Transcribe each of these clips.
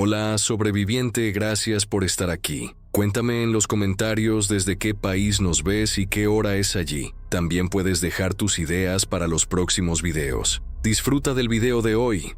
Hola, sobreviviente, gracias por estar aquí. Cuéntame en los comentarios desde qué país nos ves y qué hora es allí. También puedes dejar tus ideas para los próximos videos. Disfruta del video de hoy.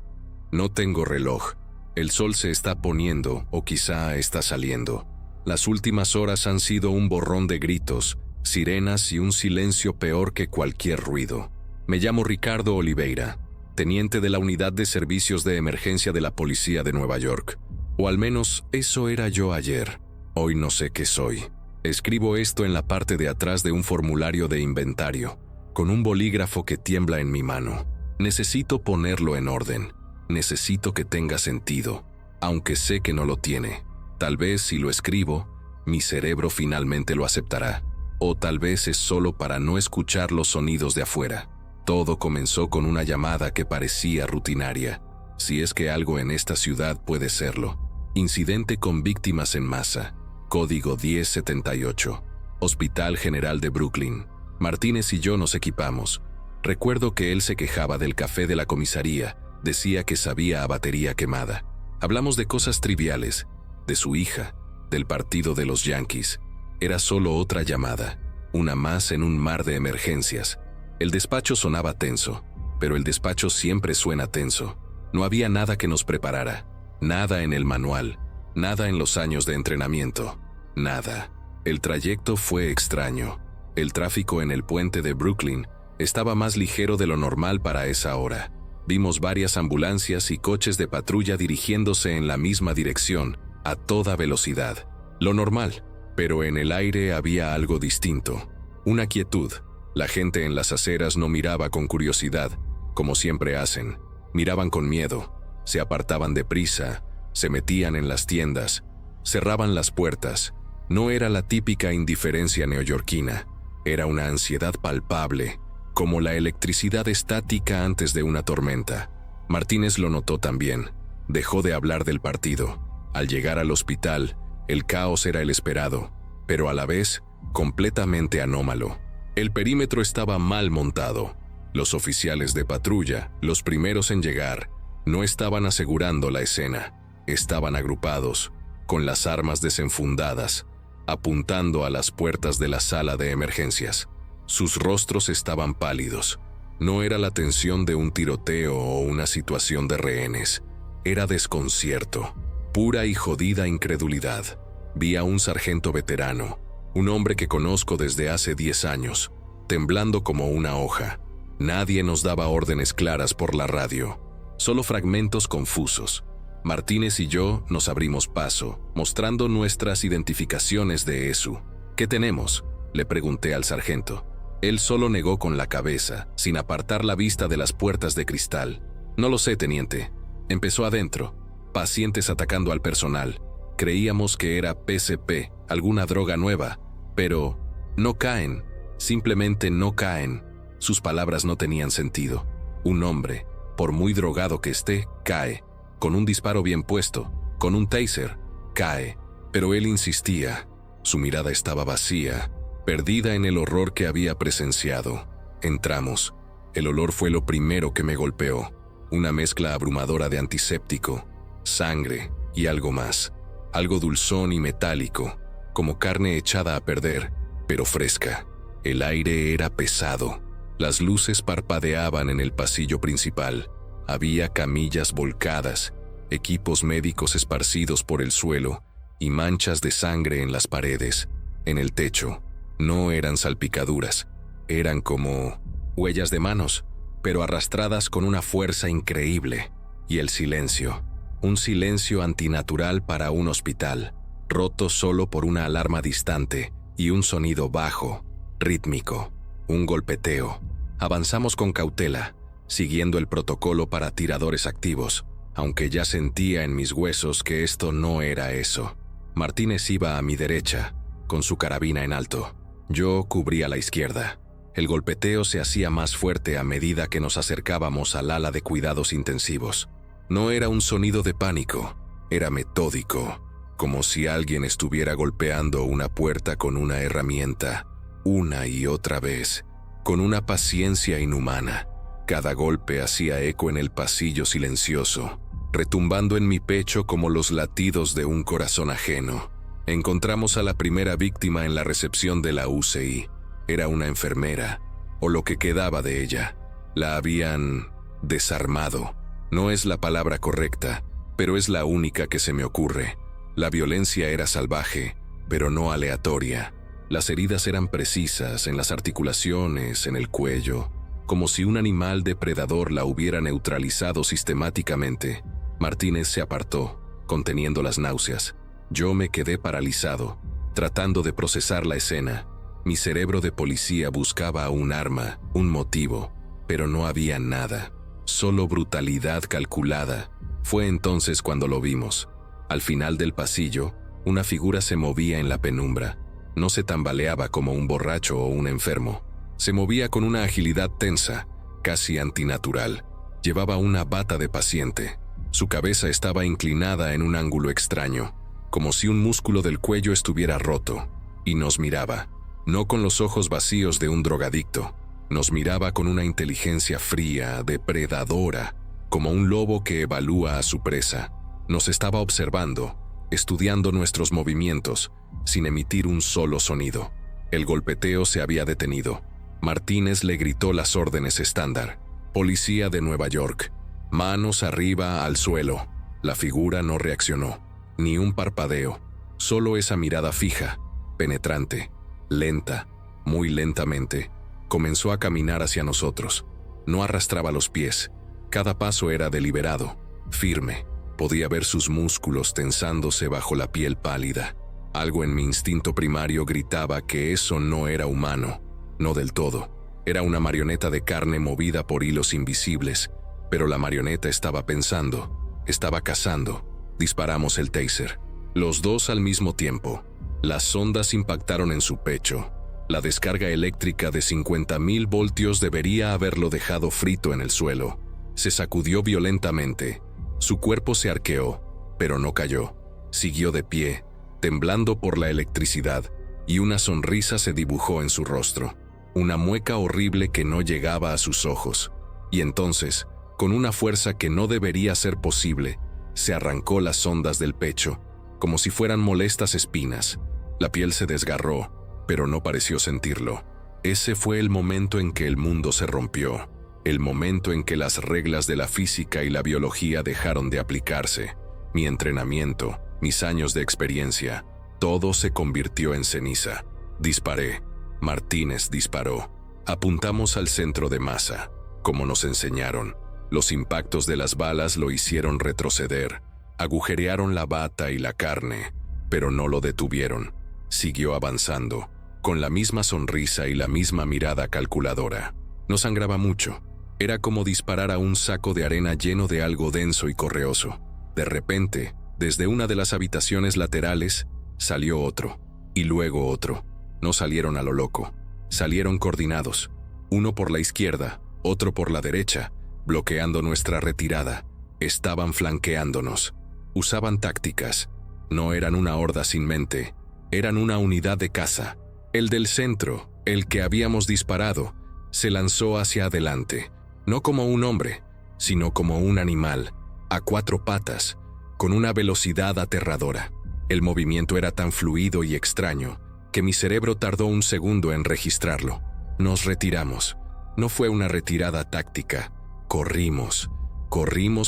No tengo reloj. El sol se está poniendo o quizá está saliendo. Las últimas horas han sido un borrón de gritos, sirenas y un silencio peor que cualquier ruido. Me llamo Ricardo Oliveira, teniente de la Unidad de Servicios de Emergencia de la Policía de Nueva York. O al menos eso era yo ayer. Hoy no sé qué soy. Escribo esto en la parte de atrás de un formulario de inventario, con un bolígrafo que tiembla en mi mano. Necesito ponerlo en orden. Necesito que tenga sentido, aunque sé que no lo tiene. Tal vez si lo escribo, mi cerebro finalmente lo aceptará. O tal vez es solo para no escuchar los sonidos de afuera. Todo comenzó con una llamada que parecía rutinaria, si es que algo en esta ciudad puede serlo. Incidente con víctimas en masa. Código 1078. Hospital General de Brooklyn. Martínez y yo nos equipamos. Recuerdo que él se quejaba del café de la comisaría, decía que sabía a batería quemada. Hablamos de cosas triviales, de su hija, del partido de los Yankees. Era solo otra llamada, una más en un mar de emergencias. El despacho sonaba tenso, pero el despacho siempre suena tenso. No había nada que nos preparara, nada en el manual, nada en los años de entrenamiento, nada. El trayecto fue extraño. El tráfico en el puente de Brooklyn estaba más ligero de lo normal para esa hora. Vimos varias ambulancias y coches de patrulla dirigiéndose en la misma dirección, a toda velocidad. Lo normal, pero en el aire había algo distinto. Una quietud. La gente en las aceras no miraba con curiosidad, como siempre hacen. Miraban con miedo, se apartaban deprisa, se metían en las tiendas, cerraban las puertas. No era la típica indiferencia neoyorquina, era una ansiedad palpable, como la electricidad estática antes de una tormenta. Martínez lo notó también. Dejó de hablar del partido. Al llegar al hospital, el caos era el esperado, pero a la vez, completamente anómalo. El perímetro estaba mal montado. Los oficiales de patrulla, los primeros en llegar, no estaban asegurando la escena. Estaban agrupados, con las armas desenfundadas, apuntando a las puertas de la sala de emergencias. Sus rostros estaban pálidos. No era la tensión de un tiroteo o una situación de rehenes. Era desconcierto, pura y jodida incredulidad. Vi a un sargento veterano, un hombre que conozco desde hace 10 años, temblando como una hoja. Nadie nos daba órdenes claras por la radio, solo fragmentos confusos. Martínez y yo nos abrimos paso, mostrando nuestras identificaciones de ESU. ¿Qué tenemos?, le pregunté al sargento. Él solo negó con la cabeza, sin apartar la vista de las puertas de cristal. No lo sé, teniente. Empezó adentro, pacientes atacando al personal. Creíamos que era PCP, alguna droga nueva, pero no caen, simplemente no caen. Sus palabras no tenían sentido. Un hombre, por muy drogado que esté, cae. Con un disparo bien puesto, con un taser, cae. Pero él insistía. Su mirada estaba vacía, perdida en el horror que había presenciado. Entramos. El olor fue lo primero que me golpeó. Una mezcla abrumadora de antiséptico, sangre y algo más. Algo dulzón y metálico, como carne echada a perder, pero fresca. El aire era pesado. Las luces parpadeaban en el pasillo principal. Había camillas volcadas, equipos médicos esparcidos por el suelo y manchas de sangre en las paredes, en el techo. No eran salpicaduras, eran como huellas de manos, pero arrastradas con una fuerza increíble. Y el silencio, un silencio antinatural para un hospital, roto solo por una alarma distante y un sonido bajo, rítmico, un golpeteo. Avanzamos con cautela, siguiendo el protocolo para tiradores activos, aunque ya sentía en mis huesos que esto no era eso. Martínez iba a mi derecha, con su carabina en alto. Yo cubría la izquierda. El golpeteo se hacía más fuerte a medida que nos acercábamos al ala de cuidados intensivos. No era un sonido de pánico, era metódico, como si alguien estuviera golpeando una puerta con una herramienta, una y otra vez, con una paciencia inhumana. Cada golpe hacía eco en el pasillo silencioso. retumbando en mi pecho como los latidos de un corazón ajeno. Encontramos a la primera víctima en la recepción de la UCI. Era una enfermera, o lo que quedaba de ella. La habían desarmado. No es la palabra correcta, pero es la única que se me ocurre. La violencia era salvaje, pero no aleatoria. Las heridas eran precisas en las articulaciones, en el cuello, como si un animal depredador la hubiera neutralizado sistemáticamente. Martínez se apartó, conteniendo las náuseas. Yo me quedé paralizado, tratando de procesar la escena. Mi cerebro de policía buscaba un arma, un motivo, pero no había nada. Solo brutalidad calculada. Fue entonces cuando lo vimos. Al final del pasillo, una figura se movía en la penumbra. No se tambaleaba como un borracho o un enfermo. Se movía con una agilidad tensa, casi antinatural. Llevaba una bata de paciente. Su cabeza estaba inclinada en un ángulo extraño, como si un músculo del cuello estuviera roto, y nos miraba, no con los ojos vacíos de un drogadicto. Nos miraba con una inteligencia fría, depredadora, como un lobo que evalúa a su presa. Nos estaba observando, estudiando nuestros movimientos, sin emitir un solo sonido. El golpeteo se había detenido. Martínez le gritó las órdenes estándar. Policía de Nueva York. Manos arriba al suelo. La figura no reaccionó, ni un parpadeo, solo esa mirada fija, penetrante, lenta, muy lentamente. Comenzó a caminar hacia nosotros. No arrastraba los pies. Cada paso era deliberado, firme. Podía ver sus músculos tensándose bajo la piel pálida. Algo en mi instinto primario gritaba que eso no era humano, no del todo. Era una marioneta de carne movida por hilos invisibles, pero la marioneta estaba pensando, estaba cazando. Disparamos el taser, los dos al mismo tiempo. Las ondas impactaron en su pecho. La descarga eléctrica de 50.000 voltios debería haberlo dejado frito en el suelo. Se sacudió violentamente. Su cuerpo se arqueó, pero no cayó. Siguió de pie, temblando por la electricidad, y una sonrisa se dibujó en su rostro. Una mueca horrible que no llegaba a sus ojos. Y entonces, con una fuerza que no debería ser posible, se arrancó las ondas del pecho, como si fueran molestas espinas. La piel se desgarró, pero no pareció sentirlo. Ese fue el momento en que el mundo se rompió, el momento en que las reglas de la física y la biología dejaron de aplicarse. Mi entrenamiento, mis años de experiencia, todo se convirtió en ceniza. Disparé. Martínez disparó. Apuntamos al centro de masa, como nos enseñaron. Los impactos de las balas lo hicieron retroceder, agujerearon la bata y la carne, pero no lo detuvieron. Siguió avanzando, con la misma sonrisa y la misma mirada calculadora. No sangraba mucho. Era como disparar a un saco de arena lleno de algo denso y correoso. De repente, desde una de las habitaciones laterales, salió otro, y luego otro. No salieron a lo loco, salieron coordinados. Uno por la izquierda, otro por la derecha, bloqueando nuestra retirada. Estaban flanqueándonos. Usaban tácticas. No eran una horda sin mente. Eran una unidad de caza. El del centro, el que habíamos disparado, se lanzó hacia adelante. No como un hombre, sino como un animal, a 4 patas, con una velocidad aterradora. El movimiento era tan fluido y extraño que mi cerebro tardó un segundo en registrarlo. Nos retiramos. No fue una retirada táctica. Corrimos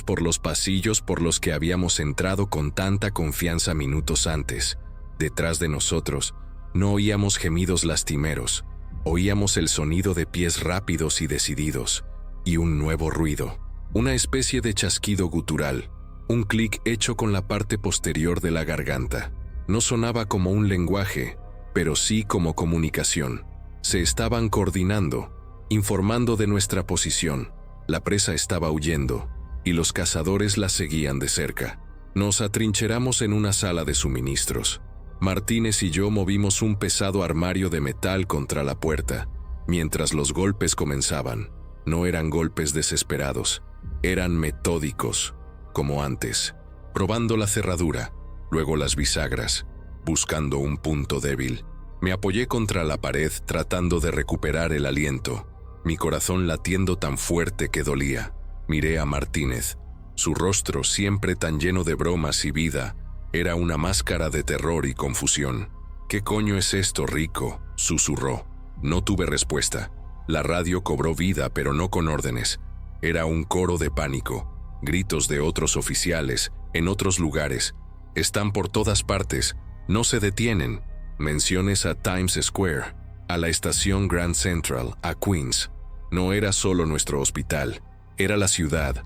por los pasillos por los que habíamos entrado con tanta confianza minutos antes. Detrás de nosotros, no oíamos gemidos lastimeros, oíamos el sonido de pies rápidos y decididos, y un nuevo ruido, una especie de chasquido gutural, un clic hecho con la parte posterior de la garganta. No sonaba como un lenguaje, pero sí como comunicación. Se estaban coordinando, informando de nuestra posición. La presa estaba huyendo, y los cazadores la seguían de cerca. Nos atrincheramos en una sala de suministros. Martínez y yo movimos un pesado armario de metal contra la puerta, mientras los golpes comenzaban. No eran golpes desesperados, eran metódicos, como antes, probando la cerradura, luego las bisagras, buscando un punto débil. Me apoyé contra la pared tratando de recuperar el aliento, mi corazón latiendo tan fuerte que dolía. Miré a Martínez. Su rostro, siempre tan lleno de bromas y vida, era una máscara de terror y confusión. «¿Qué coño es esto, Rico?», susurró. No tuve respuesta. La radio cobró vida, pero no con órdenes. Era un coro de pánico, gritos de otros oficiales, en otros lugares. «Están por todas partes, no se detienen». Menciones a Times Square, a la estación Grand Central, a Queens. No era solo nuestro hospital, era la ciudad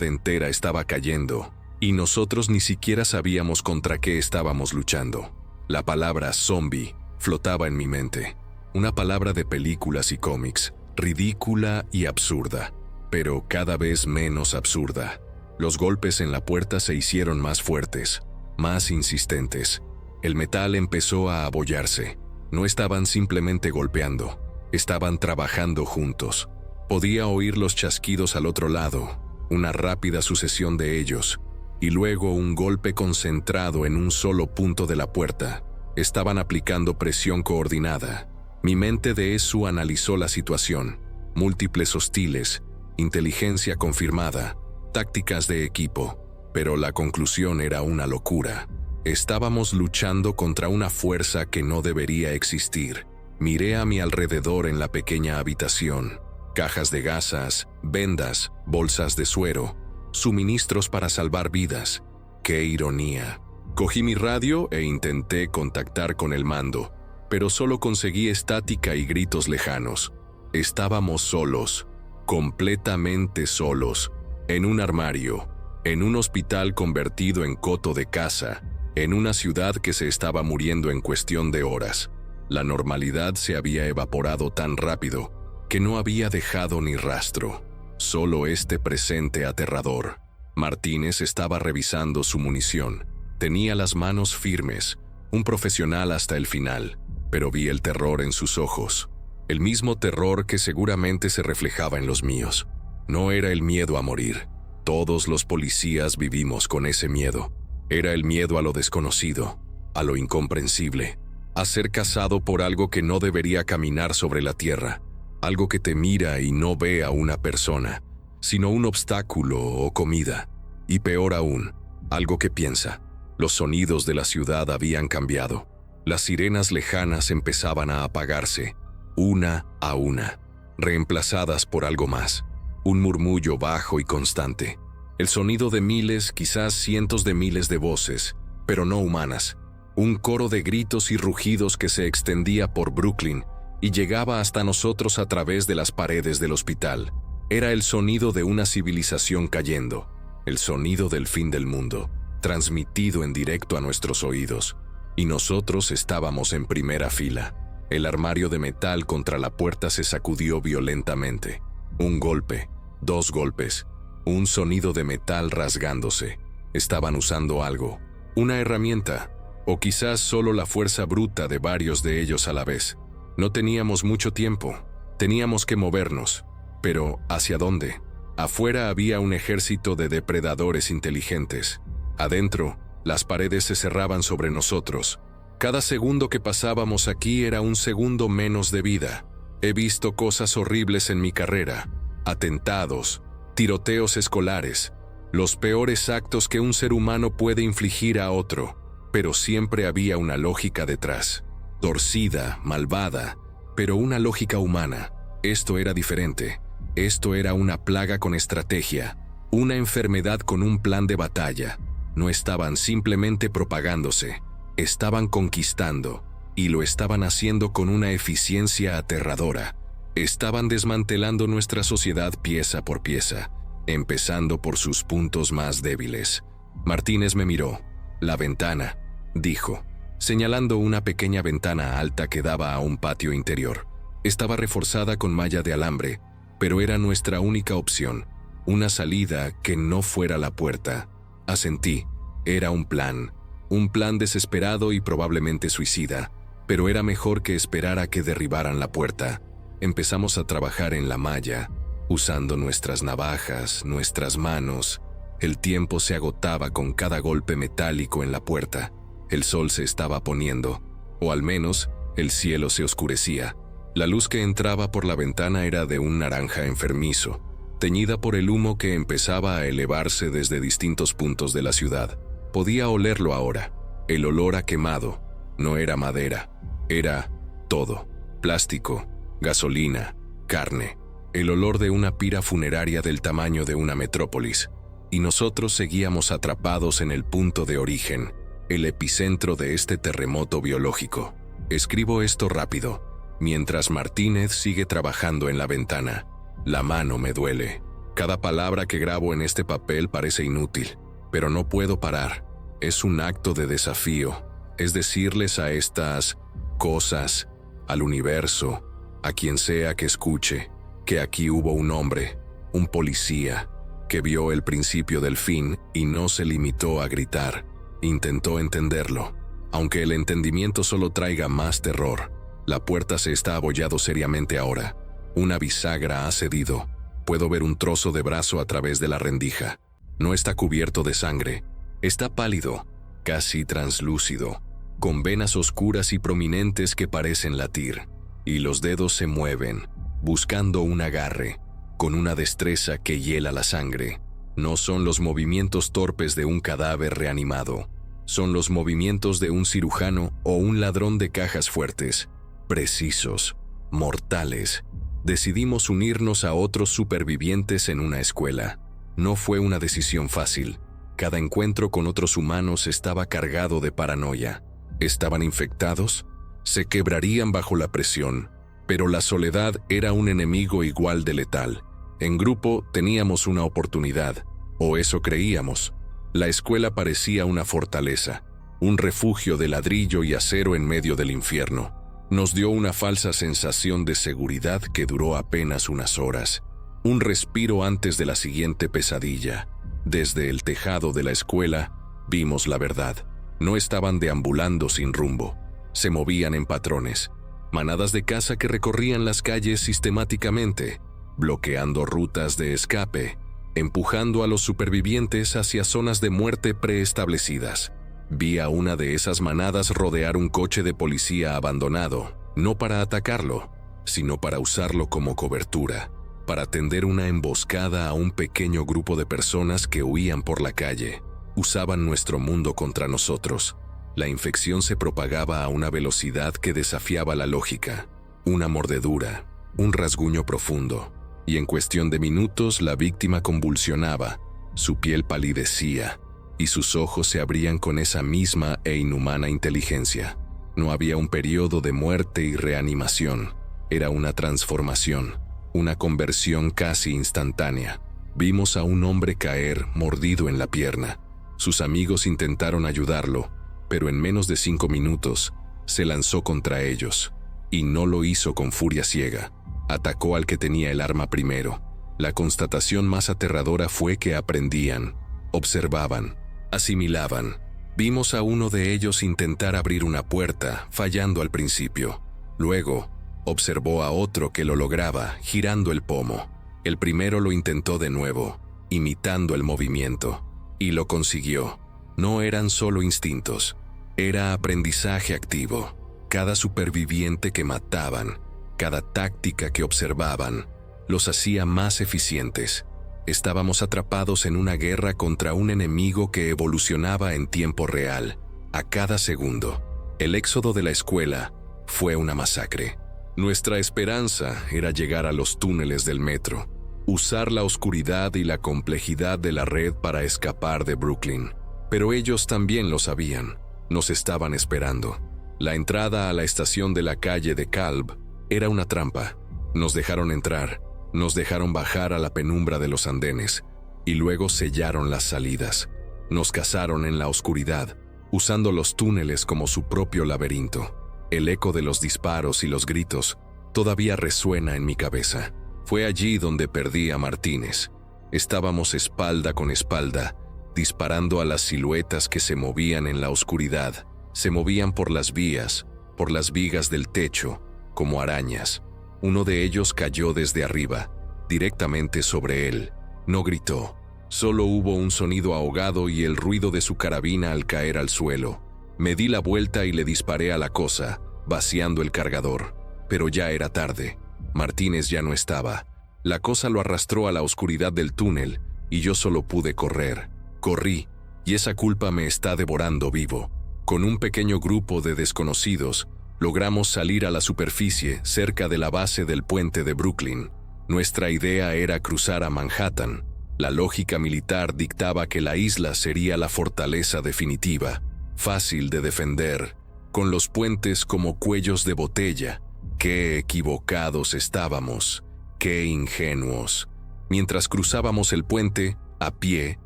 entera estaba cayendo, y nosotros ni siquiera sabíamos contra qué estábamos luchando. La palabra zombie flotaba en mi mente, una palabra de películas y cómics, ridícula y absurda, pero cada vez menos absurda. Los golpes en la puerta se hicieron más fuertes, más insistentes. El metal empezó a abollarse. No estaban simplemente golpeando, estaban trabajando juntos. Podía oír los chasquidos al otro lado, una rápida sucesión de ellos, y luego un golpe concentrado en un solo punto de la puerta. Estaban aplicando presión coordinada. Mi mente de eso analizó la situación. Múltiples hostiles, inteligencia confirmada, tácticas de equipo, pero la conclusión era una locura. Estábamos luchando contra una fuerza que no debería existir. Miré a mi alrededor en la pequeña habitación. Cajas de gasas, vendas, bolsas de suero, suministros para salvar vidas. ¡Qué ironía! Cogí mi radio e intenté contactar con el mando, pero solo conseguí estática y gritos lejanos. Estábamos solos, completamente solos, en un armario, en un hospital convertido en coto de caza, en una ciudad que se estaba muriendo en cuestión de horas. La normalidad se había evaporado tan rápido que no había dejado ni rastro, solo este presente aterrador. Martínez estaba revisando su munición. Tenía las manos firmes, un profesional hasta el final, pero vi el terror en sus ojos, el mismo terror que seguramente se reflejaba en los míos. No era el miedo a morir. Todos los policías vivimos con ese miedo. Era el miedo a lo desconocido, a lo incomprensible, a ser cazado por algo que no debería caminar sobre la tierra, algo que te mira y no ve a una persona, sino un obstáculo o comida, y peor aún, algo que piensa. Los sonidos de la ciudad habían cambiado. Las sirenas lejanas empezaban a apagarse, una a una, reemplazadas por algo más, un murmullo bajo y constante. El sonido de miles, quizás cientos de miles de voces, pero no humanas. Un coro de gritos y rugidos que se extendía por Brooklyn y llegaba hasta nosotros a través de las paredes del hospital. Era el sonido de una civilización cayendo, el sonido del fin del mundo, transmitido en directo a nuestros oídos. Y nosotros estábamos en primera fila. El armario de metal contra la puerta se sacudió violentamente. Un golpe, dos golpes, un sonido de metal rasgándose. Estaban usando algo, una herramienta, o quizás solo la fuerza bruta de varios de ellos a la vez. No teníamos mucho tiempo, teníamos que movernos. Pero, ¿hacia dónde? Afuera había un ejército de depredadores inteligentes. Adentro, las paredes se cerraban sobre nosotros. Cada segundo que pasábamos aquí era un segundo menos de vida. He visto cosas horribles en mi carrera, atentados, tiroteos escolares, los peores actos que un ser humano puede infligir a otro, pero siempre había una lógica detrás, torcida, malvada, pero una lógica humana. Esto era diferente. Esto era una plaga con estrategia, una enfermedad con un plan de batalla. No estaban simplemente propagándose, estaban conquistando, y lo estaban haciendo con una eficiencia aterradora. Estaban desmantelando nuestra sociedad pieza por pieza, empezando por sus puntos más débiles. Martínez me miró. «La ventana», dijo, señalando una pequeña ventana alta que daba a un patio interior. Estaba reforzada con malla de alambre, pero era nuestra única opción, una salida que no fuera la puerta. Asentí. Era un plan desesperado y probablemente suicida, pero era mejor que esperar a que derribaran la puerta. Empezamos a trabajar en la malla, usando nuestras navajas, nuestras manos. El tiempo se agotaba con cada golpe metálico en la puerta. El sol se estaba poniendo, o al menos, el cielo se oscurecía. La luz que entraba por la ventana era de un naranja enfermizo, teñida por el humo que empezaba a elevarse desde distintos puntos de la ciudad. Podía olerlo ahora. El olor a quemado. No era madera. Era todo. Plástico, gasolina, carne. El olor de una pira funeraria del tamaño de una metrópolis. Y nosotros seguíamos atrapados en el punto de origen, el epicentro de este terremoto biológico. Escribo esto rápido, mientras Martínez sigue trabajando en la ventana. La mano me duele. Cada palabra que grabo en este papel parece inútil, pero no puedo parar. Es un acto de desafío, es decirles a estas cosas, al universo, a quien sea que escuche, que aquí hubo un hombre, un policía, que vio el principio del fin y no se limitó a gritar. Intentó entenderlo. Aunque el entendimiento solo traiga más terror, la puerta se está abollando seriamente ahora. Una bisagra ha cedido. Puedo ver un trozo de brazo a través de la rendija. No está cubierto de sangre. Está pálido, casi translúcido, con venas oscuras y prominentes que parecen latir. Y los dedos se mueven, buscando un agarre, con una destreza que hiela la sangre. No son los movimientos torpes de un cadáver reanimado. Son los movimientos de un cirujano o un ladrón de cajas fuertes, precisos, mortales. Decidimos unirnos a otros supervivientes en una escuela. No fue una decisión fácil. Cada encuentro con otros humanos estaba cargado de paranoia. ¿Estaban infectados? Se quebrarían bajo la presión. Pero la soledad era un enemigo igual de letal. En grupo teníamos una oportunidad, o eso creíamos. La escuela parecía una fortaleza, un refugio de ladrillo y acero en medio del infierno. Nos dio una falsa sensación de seguridad que duró apenas unas horas. Un respiro antes de la siguiente pesadilla. Desde el tejado de la escuela, vimos la verdad. No estaban deambulando sin rumbo. Se movían en patrones. Manadas de caza que recorrían las calles sistemáticamente, bloqueando rutas de escape, empujando a los supervivientes hacia zonas de muerte preestablecidas. Vi a una de esas manadas rodear un coche de policía abandonado, no para atacarlo, sino para usarlo como cobertura, para tender una emboscada a un pequeño grupo de personas que huían por la calle. Usaban nuestro mundo contra nosotros. La infección se propagaba a una velocidad que desafiaba la lógica. Una mordedura, un rasguño profundo, y en cuestión de minutos la víctima convulsionaba, su piel palidecía, y sus ojos se abrían con esa misma e inhumana inteligencia. No había un periodo de muerte y reanimación. Era una transformación, una conversión casi instantánea. Vimos a un hombre caer mordido en la pierna. Sus amigos intentaron ayudarlo, pero en menos de 5 minutos se lanzó contra ellos. Y no lo hizo con furia ciega. Atacó al que tenía el arma primero. La constatación más aterradora fue que aprendían, observaban, asimilaban. Vimos a uno de ellos intentar abrir una puerta, fallando al principio. Luego, observó a otro que lo lograba, girando el pomo. El primero lo intentó de nuevo, imitando el movimiento. Y lo consiguió. No eran solo instintos, era aprendizaje activo. Cada superviviente que mataban, cada táctica que observaban, los hacía más eficientes. Estábamos atrapados en una guerra contra un enemigo que evolucionaba en tiempo real, a cada segundo. El éxodo de la escuela fue una masacre. Nuestra esperanza era llegar a los túneles del metro, usar la oscuridad y la complejidad de la red para escapar de Brooklyn. Pero ellos también lo sabían, nos estaban esperando. La entrada a la estación de la calle de Calv era una trampa. Nos dejaron entrar, nos dejaron bajar a la penumbra de los andenes, y luego sellaron las salidas. Nos cazaron en la oscuridad, usando los túneles como su propio laberinto. El eco de los disparos y los gritos todavía resuena en mi cabeza. Fue allí donde perdí a Martínez. Estábamos espalda con espalda, disparando a las siluetas que se movían en la oscuridad. Se movían por las vías, por las vigas del techo, como arañas. Uno de ellos cayó desde arriba, directamente sobre él. No gritó. Solo hubo un sonido ahogado y el ruido de su carabina al caer al suelo. Me di la vuelta y le disparé a la cosa, vaciando el cargador. Pero ya era tarde. Martínez ya no estaba. La cosa lo arrastró a la oscuridad del túnel y yo solo pude correr. Corrí, y esa culpa me está devorando vivo. Con un pequeño grupo de desconocidos, logramos salir a la superficie cerca de la base del puente de Brooklyn. Nuestra idea era cruzar a Manhattan. La lógica militar dictaba que la isla sería la fortaleza definitiva, fácil de defender, con los puentes como cuellos de botella. ¡Qué equivocados estábamos! ¡Qué ingenuos! Mientras cruzábamos el puente, a pie,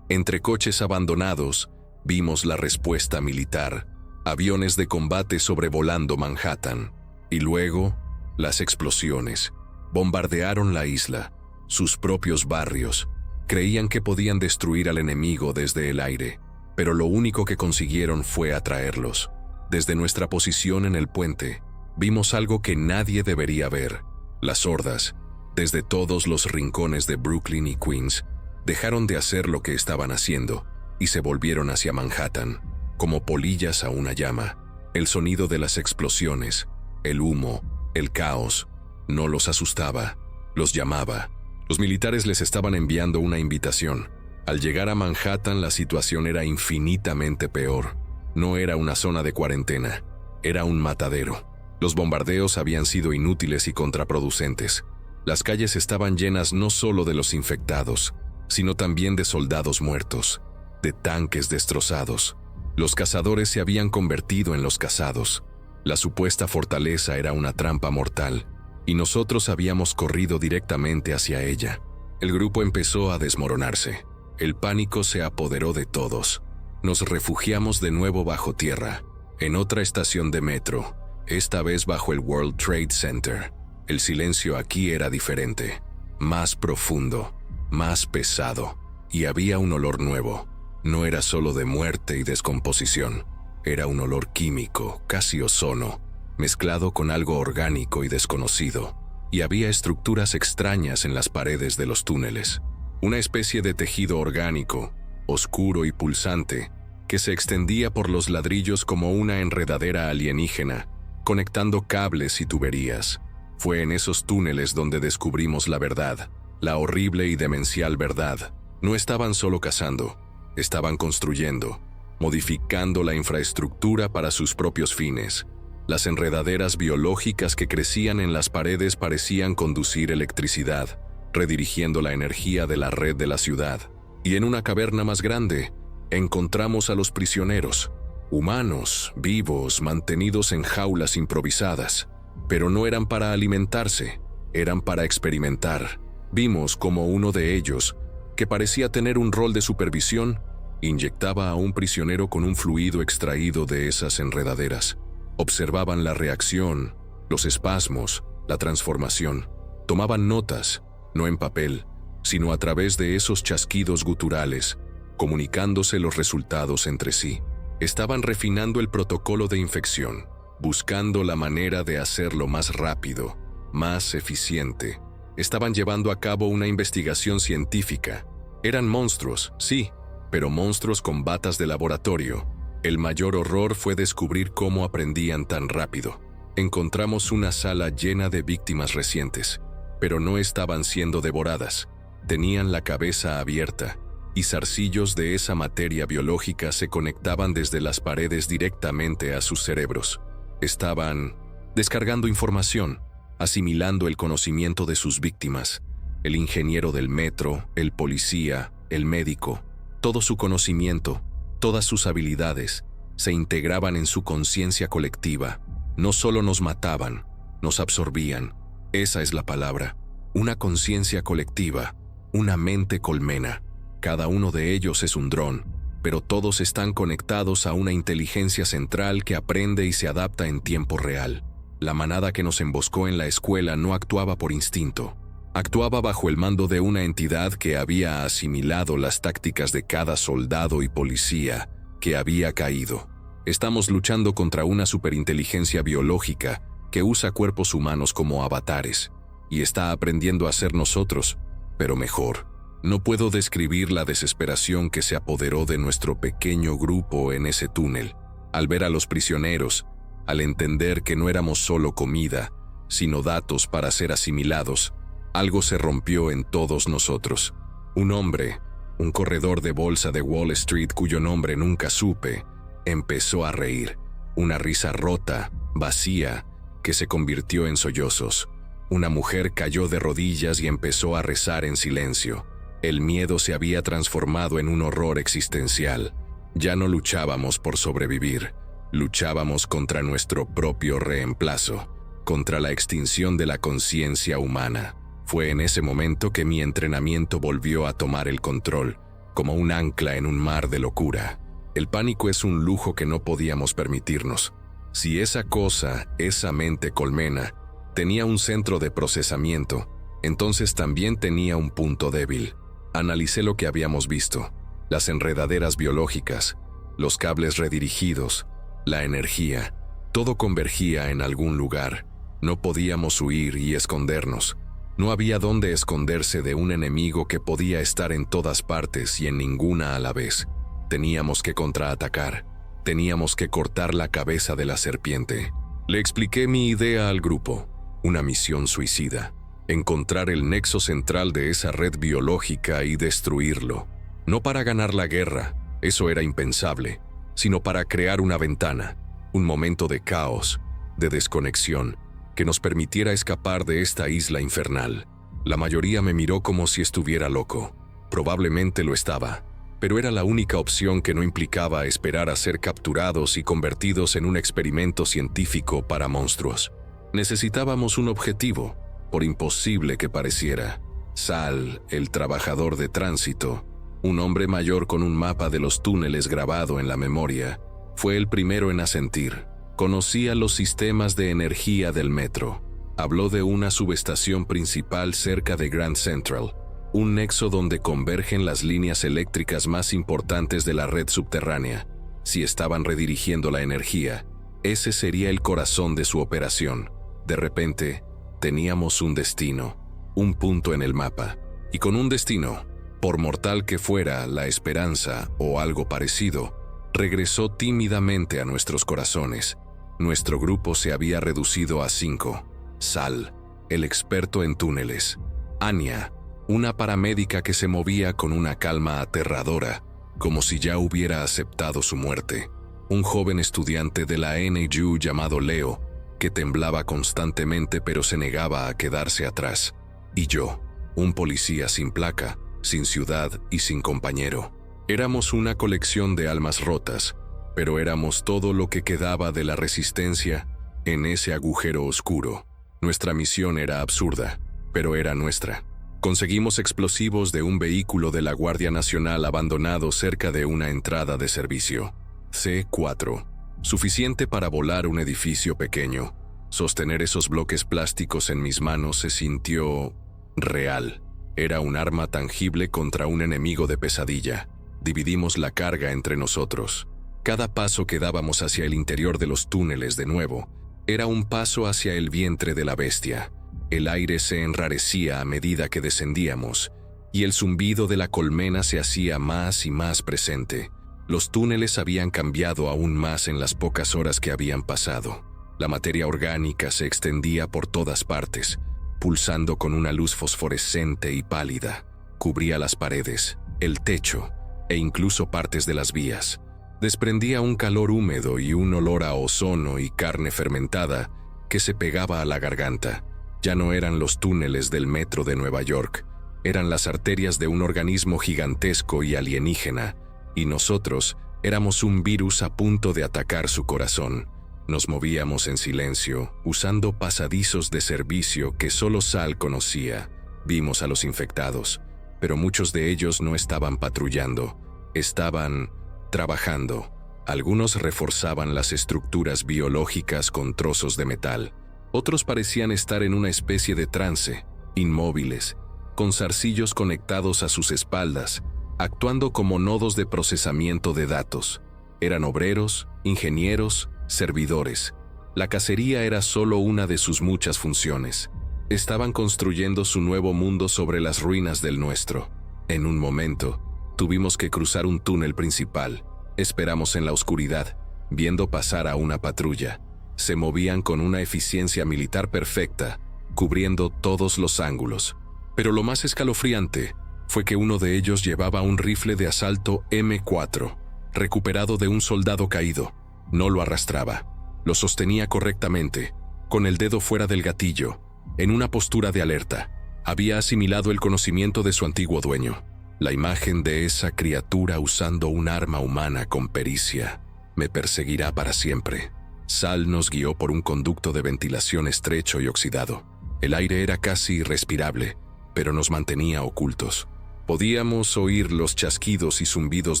entre coches abandonados, vimos la respuesta militar. Aviones de combate sobrevolando Manhattan. Y luego, las explosiones. Bombardearon la isla, sus propios barrios. Creían que podían destruir al enemigo desde el aire, pero lo único que consiguieron fue atraerlos. Desde nuestra posición en el puente, vimos algo que nadie debería ver. Las hordas, desde todos los rincones de Brooklyn y Queens, dejaron de hacer lo que estaban haciendo y se volvieron hacia Manhattan, como polillas a una llama. El sonido de las explosiones, el humo, el caos, no los asustaba, los llamaba. Los militares les estaban enviando una invitación. Al llegar a Manhattan, la situación era infinitamente peor. No era una zona de cuarentena, era un matadero. Los bombardeos habían sido inútiles y contraproducentes. Las calles estaban llenas no solo de los infectados, sino también de soldados muertos, de tanques destrozados. Los cazadores se habían convertido en los cazados. La supuesta fortaleza era una trampa mortal, y nosotros habíamos corrido directamente hacia ella. El grupo empezó a desmoronarse. El pánico se apoderó de todos. Nos refugiamos de nuevo bajo tierra, en otra estación de metro, esta vez bajo el World Trade Center. El silencio aquí era diferente, más profundo, más pesado, y había un olor nuevo. No era solo de muerte y descomposición, era un olor químico, casi ozono, mezclado con algo orgánico y desconocido, y había estructuras extrañas en las paredes de los túneles. Una especie de tejido orgánico, oscuro y pulsante, que se extendía por los ladrillos como una enredadera alienígena, conectando cables y tuberías. Fue en esos túneles donde descubrimos la verdad, la horrible y demencial verdad. No estaban solo cazando, estaban construyendo, modificando la infraestructura para sus propios fines. Las enredaderas biológicas que crecían en las paredes parecían conducir electricidad, redirigiendo la energía de la red de la ciudad. Y en una caverna más grande, encontramos a los prisioneros, humanos, vivos, mantenidos en jaulas improvisadas. Pero no eran para alimentarse, eran para experimentar. Vimos como uno de ellos, que parecía tener un rol de supervisión, inyectaba a un prisionero con un fluido extraído de esas enredaderas. Observaban la reacción, los espasmos, la transformación. Tomaban notas, no en papel, sino a través de esos chasquidos guturales, comunicándose los resultados entre sí. Estaban refinando el protocolo de infección, buscando la manera de hacerlo más rápido, más eficiente. Estaban llevando a cabo una investigación científica. Eran monstruos, sí, pero monstruos con batas de laboratorio. El mayor horror fue descubrir cómo aprendían tan rápido. Encontramos una sala llena de víctimas recientes, pero no estaban siendo devoradas. Tenían la cabeza abierta, y zarcillos de esa materia biológica se conectaban desde las paredes directamente a sus cerebros. Estaban descargando información, asimilando el conocimiento de sus víctimas. El ingeniero del metro, el policía, el médico, todo su conocimiento, todas sus habilidades, se integraban en su conciencia colectiva. No solo nos mataban, nos absorbían. Esa es la palabra. Una conciencia colectiva, una mente colmena. Cada uno de ellos es un dron, pero todos están conectados a una inteligencia central que aprende y se adapta en tiempo real. La manada que nos emboscó en la escuela no actuaba por instinto. Actuaba bajo el mando de una entidad que había asimilado las tácticas de cada soldado y policía que había caído. Estamos luchando contra una superinteligencia biológica que usa cuerpos humanos como avatares y está aprendiendo a ser nosotros, pero mejor. No puedo describir la desesperación que se apoderó de nuestro pequeño grupo en ese túnel, al ver a los prisioneros, al entender que no éramos solo comida, sino datos para ser asimilados. Algo se rompió en todos nosotros. Un hombre, un corredor de bolsa de Wall Street cuyo nombre nunca supe, empezó a reír. Una risa rota, vacía, que se convirtió en sollozos. Una mujer cayó de rodillas y empezó a rezar en silencio. El miedo se había transformado en un horror existencial. Ya no luchábamos por sobrevivir, luchábamos contra nuestro propio reemplazo, contra la extinción de la conciencia humana. Fue en ese momento que mi entrenamiento volvió a tomar el control, como un ancla en un mar de locura. El pánico es un lujo que no podíamos permitirnos. Si esa cosa, esa mente colmena, tenía un centro de procesamiento, entonces también tenía un punto débil. Analicé lo que habíamos visto: las enredaderas biológicas, los cables redirigidos, la energía. Todo convergía en algún lugar. No podíamos huir y escondernos. No había dónde esconderse de un enemigo que podía estar en todas partes y en ninguna a la vez. Teníamos que contraatacar. Teníamos que cortar la cabeza de la serpiente. Le expliqué mi idea al grupo: una misión suicida. Encontrar el nexo central de esa red biológica y destruirlo. No para ganar la guerra, eso era impensable, sino para crear una ventana, un momento de caos, de desconexión, que nos permitiera escapar de esta isla infernal. La mayoría me miró como si estuviera loco. Probablemente lo estaba, pero era la única opción que no implicaba esperar a ser capturados y convertidos en un experimento científico para monstruos. Necesitábamos un objetivo, por imposible que pareciera. Sal, el trabajador de tránsito, un hombre mayor con un mapa de los túneles grabado en la memoria, fue el primero en asentir. Conocía los sistemas de energía del metro. Habló de una subestación principal cerca de Grand Central, un nexo donde convergen las líneas eléctricas más importantes de la red subterránea. Si estaban redirigiendo la energía, ese sería el corazón de su operación. De repente, teníamos un destino, un punto en el mapa, y con un destino, por mortal que fuera, la esperanza o algo parecido, regresó tímidamente a nuestros corazones. Nuestro grupo se había reducido a 5. Sal, el experto en túneles. Anya, una paramédica que se movía con una calma aterradora, como si ya hubiera aceptado su muerte. Un joven estudiante de la NU llamado Leo, que temblaba constantemente pero se negaba a quedarse atrás. Y yo, un policía sin placa, sin ciudad y sin compañero. Éramos una colección de almas rotas, pero éramos todo lo que quedaba de la resistencia en ese agujero oscuro. Nuestra misión era absurda, pero era nuestra. Conseguimos explosivos de un vehículo de la Guardia Nacional abandonado cerca de una entrada de servicio. C4. Suficiente para volar un edificio pequeño. Sostener esos bloques plásticos en mis manos se sintió real. Era un arma tangible contra un enemigo de pesadilla. Dividimos la carga entre nosotros. Cada paso que dábamos hacia el interior de los túneles de nuevo era un paso hacia el vientre de la bestia. El aire se enrarecía a medida que descendíamos, y el zumbido de la colmena se hacía más y más presente. Los túneles habían cambiado aún más en las pocas horas que habían pasado. La materia orgánica se extendía por todas partes, pulsando con una luz fosforescente y pálida. Cubría las paredes, el techo e incluso partes de las vías. Desprendía un calor húmedo y un olor a ozono y carne fermentada que se pegaba a la garganta. Ya no eran los túneles del metro de Nueva York, eran las arterias de un organismo gigantesco y alienígena, y nosotros éramos un virus a punto de atacar su corazón. Nos movíamos en silencio, usando pasadizos de servicio que solo Sal conocía. Vimos a los infectados, pero muchos de ellos no estaban patrullando, estaban trabajando. Algunos reforzaban las estructuras biológicas con trozos de metal. Otros parecían estar en una especie de trance, inmóviles, con zarcillos conectados a sus espaldas, actuando como nodos de procesamiento de datos. Eran obreros, ingenieros, servidores. La cacería era solo una de sus muchas funciones. Estaban construyendo su nuevo mundo sobre las ruinas del nuestro. En un momento, tuvimos que cruzar un túnel principal. Esperamos en la oscuridad, viendo pasar a una patrulla. Se movían con una eficiencia militar perfecta, cubriendo todos los ángulos. Pero lo más escalofriante fue que uno de ellos llevaba un rifle de asalto M4, recuperado de un soldado caído. No lo arrastraba. Lo sostenía correctamente, con el dedo fuera del gatillo, en una postura de alerta. Había asimilado el conocimiento de su antiguo dueño. La imagen de esa criatura usando un arma humana con pericia me perseguirá para siempre. Sal nos guió por un conducto de ventilación estrecho y oxidado. El aire era casi irrespirable, pero nos mantenía ocultos. Podíamos oír los chasquidos y zumbidos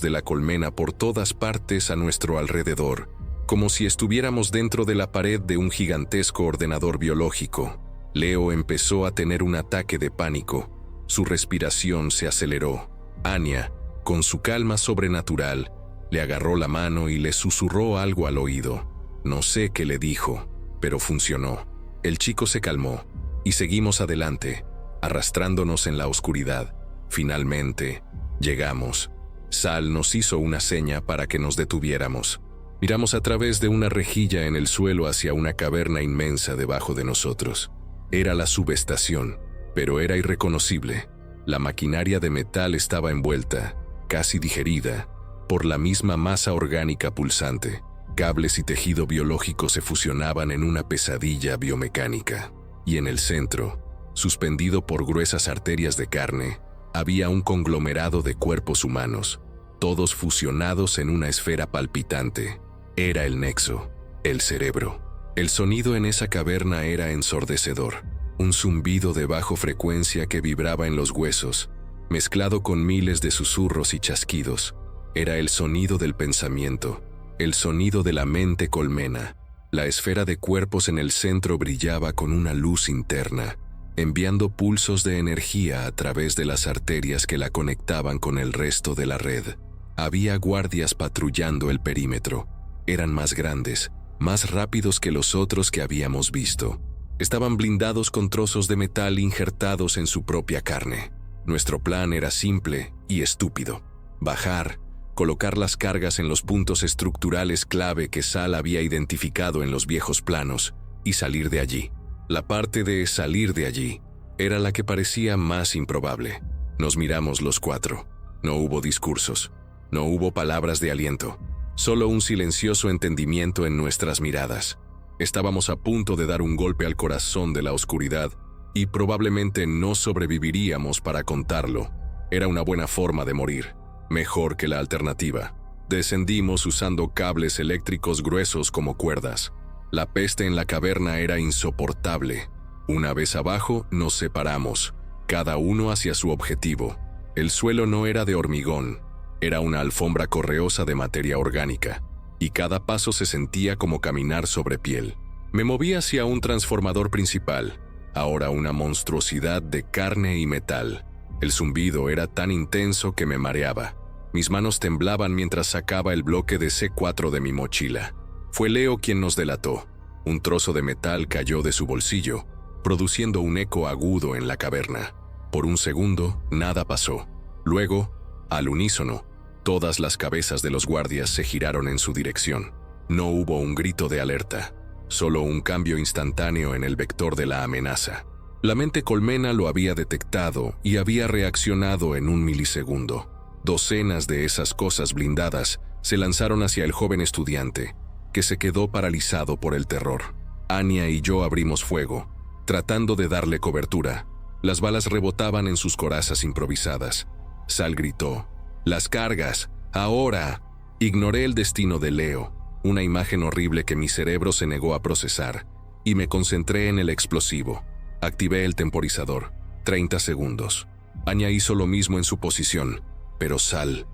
de la colmena por todas partes a nuestro alrededor, como si estuviéramos dentro de la pared de un gigantesco ordenador biológico. Leo empezó a tener un ataque de pánico. Su respiración se aceleró. Anya, con su calma sobrenatural, le agarró la mano y le susurró algo al oído. No sé qué le dijo, pero funcionó. El chico se calmó y seguimos adelante, arrastrándonos en la oscuridad. Finalmente, llegamos. Sal nos hizo una seña para que nos detuviéramos. Miramos a través de una rejilla en el suelo hacia una caverna inmensa debajo de nosotros. Era la subestación, pero era irreconocible. La maquinaria de metal estaba envuelta, casi digerida, por la misma masa orgánica pulsante. Cables y tejido biológico se fusionaban en una pesadilla biomecánica. Y en el centro, suspendido por gruesas arterias de carne, había un conglomerado de cuerpos humanos, todos fusionados en una esfera palpitante. Era el nexo, el cerebro. El sonido en esa caverna era ensordecedor, un zumbido de baja frecuencia que vibraba en los huesos, mezclado con miles de susurros y chasquidos. Era el sonido del pensamiento, el sonido de la mente colmena. La esfera de cuerpos en el centro brillaba con una luz interna, enviando pulsos de energía a través de las arterias que la conectaban con el resto de la red. Había guardias patrullando el perímetro. Eran más grandes, más rápidos que los otros que habíamos visto. Estaban blindados con trozos de metal injertados en su propia carne. Nuestro plan era simple y estúpido. Bajar, colocar las cargas en los puntos estructurales clave que Sal había identificado en los viejos planos y salir de allí. La parte de salir de allí era la que parecía más improbable. Nos miramos los cuatro. No hubo discursos, no hubo palabras de aliento, solo un silencioso entendimiento en nuestras miradas. Estábamos a punto de dar un golpe al corazón de la oscuridad y probablemente no sobreviviríamos para contarlo. Era una buena forma de morir, mejor que la alternativa. Descendimos usando cables eléctricos gruesos como cuerdas. La peste en la caverna era insoportable. Una vez abajo, nos separamos, cada uno hacia su objetivo. El suelo no era de hormigón, era una alfombra correosa de materia orgánica, y cada paso se sentía como caminar sobre piel. Me moví hacia un transformador principal, ahora una monstruosidad de carne y metal. El zumbido era tan intenso que me mareaba. Mis manos temblaban mientras sacaba el bloque de C4 de mi mochila. Fue Leo quien nos delató. Un trozo de metal cayó de su bolsillo, produciendo un eco agudo en la caverna. Por un segundo, nada pasó. Luego, al unísono, todas las cabezas de los guardias se giraron en su dirección. No hubo un grito de alerta, solo un cambio instantáneo en el vector de la amenaza. La mente colmena lo había detectado y había reaccionado en un milisegundo. Docenas de esas cosas blindadas se lanzaron hacia el joven estudiante, que se quedó paralizado por el terror. Anya y yo abrimos fuego, tratando de darle cobertura. Las balas rebotaban en sus corazas improvisadas. Sal gritó: «¡Las cargas! ¡Ahora!». Ignoré el destino de Leo, una imagen horrible que mi cerebro se negó a procesar, y me concentré en el explosivo. Activé el temporizador. 30 segundos. Anya hizo lo mismo en su posición, pero Sal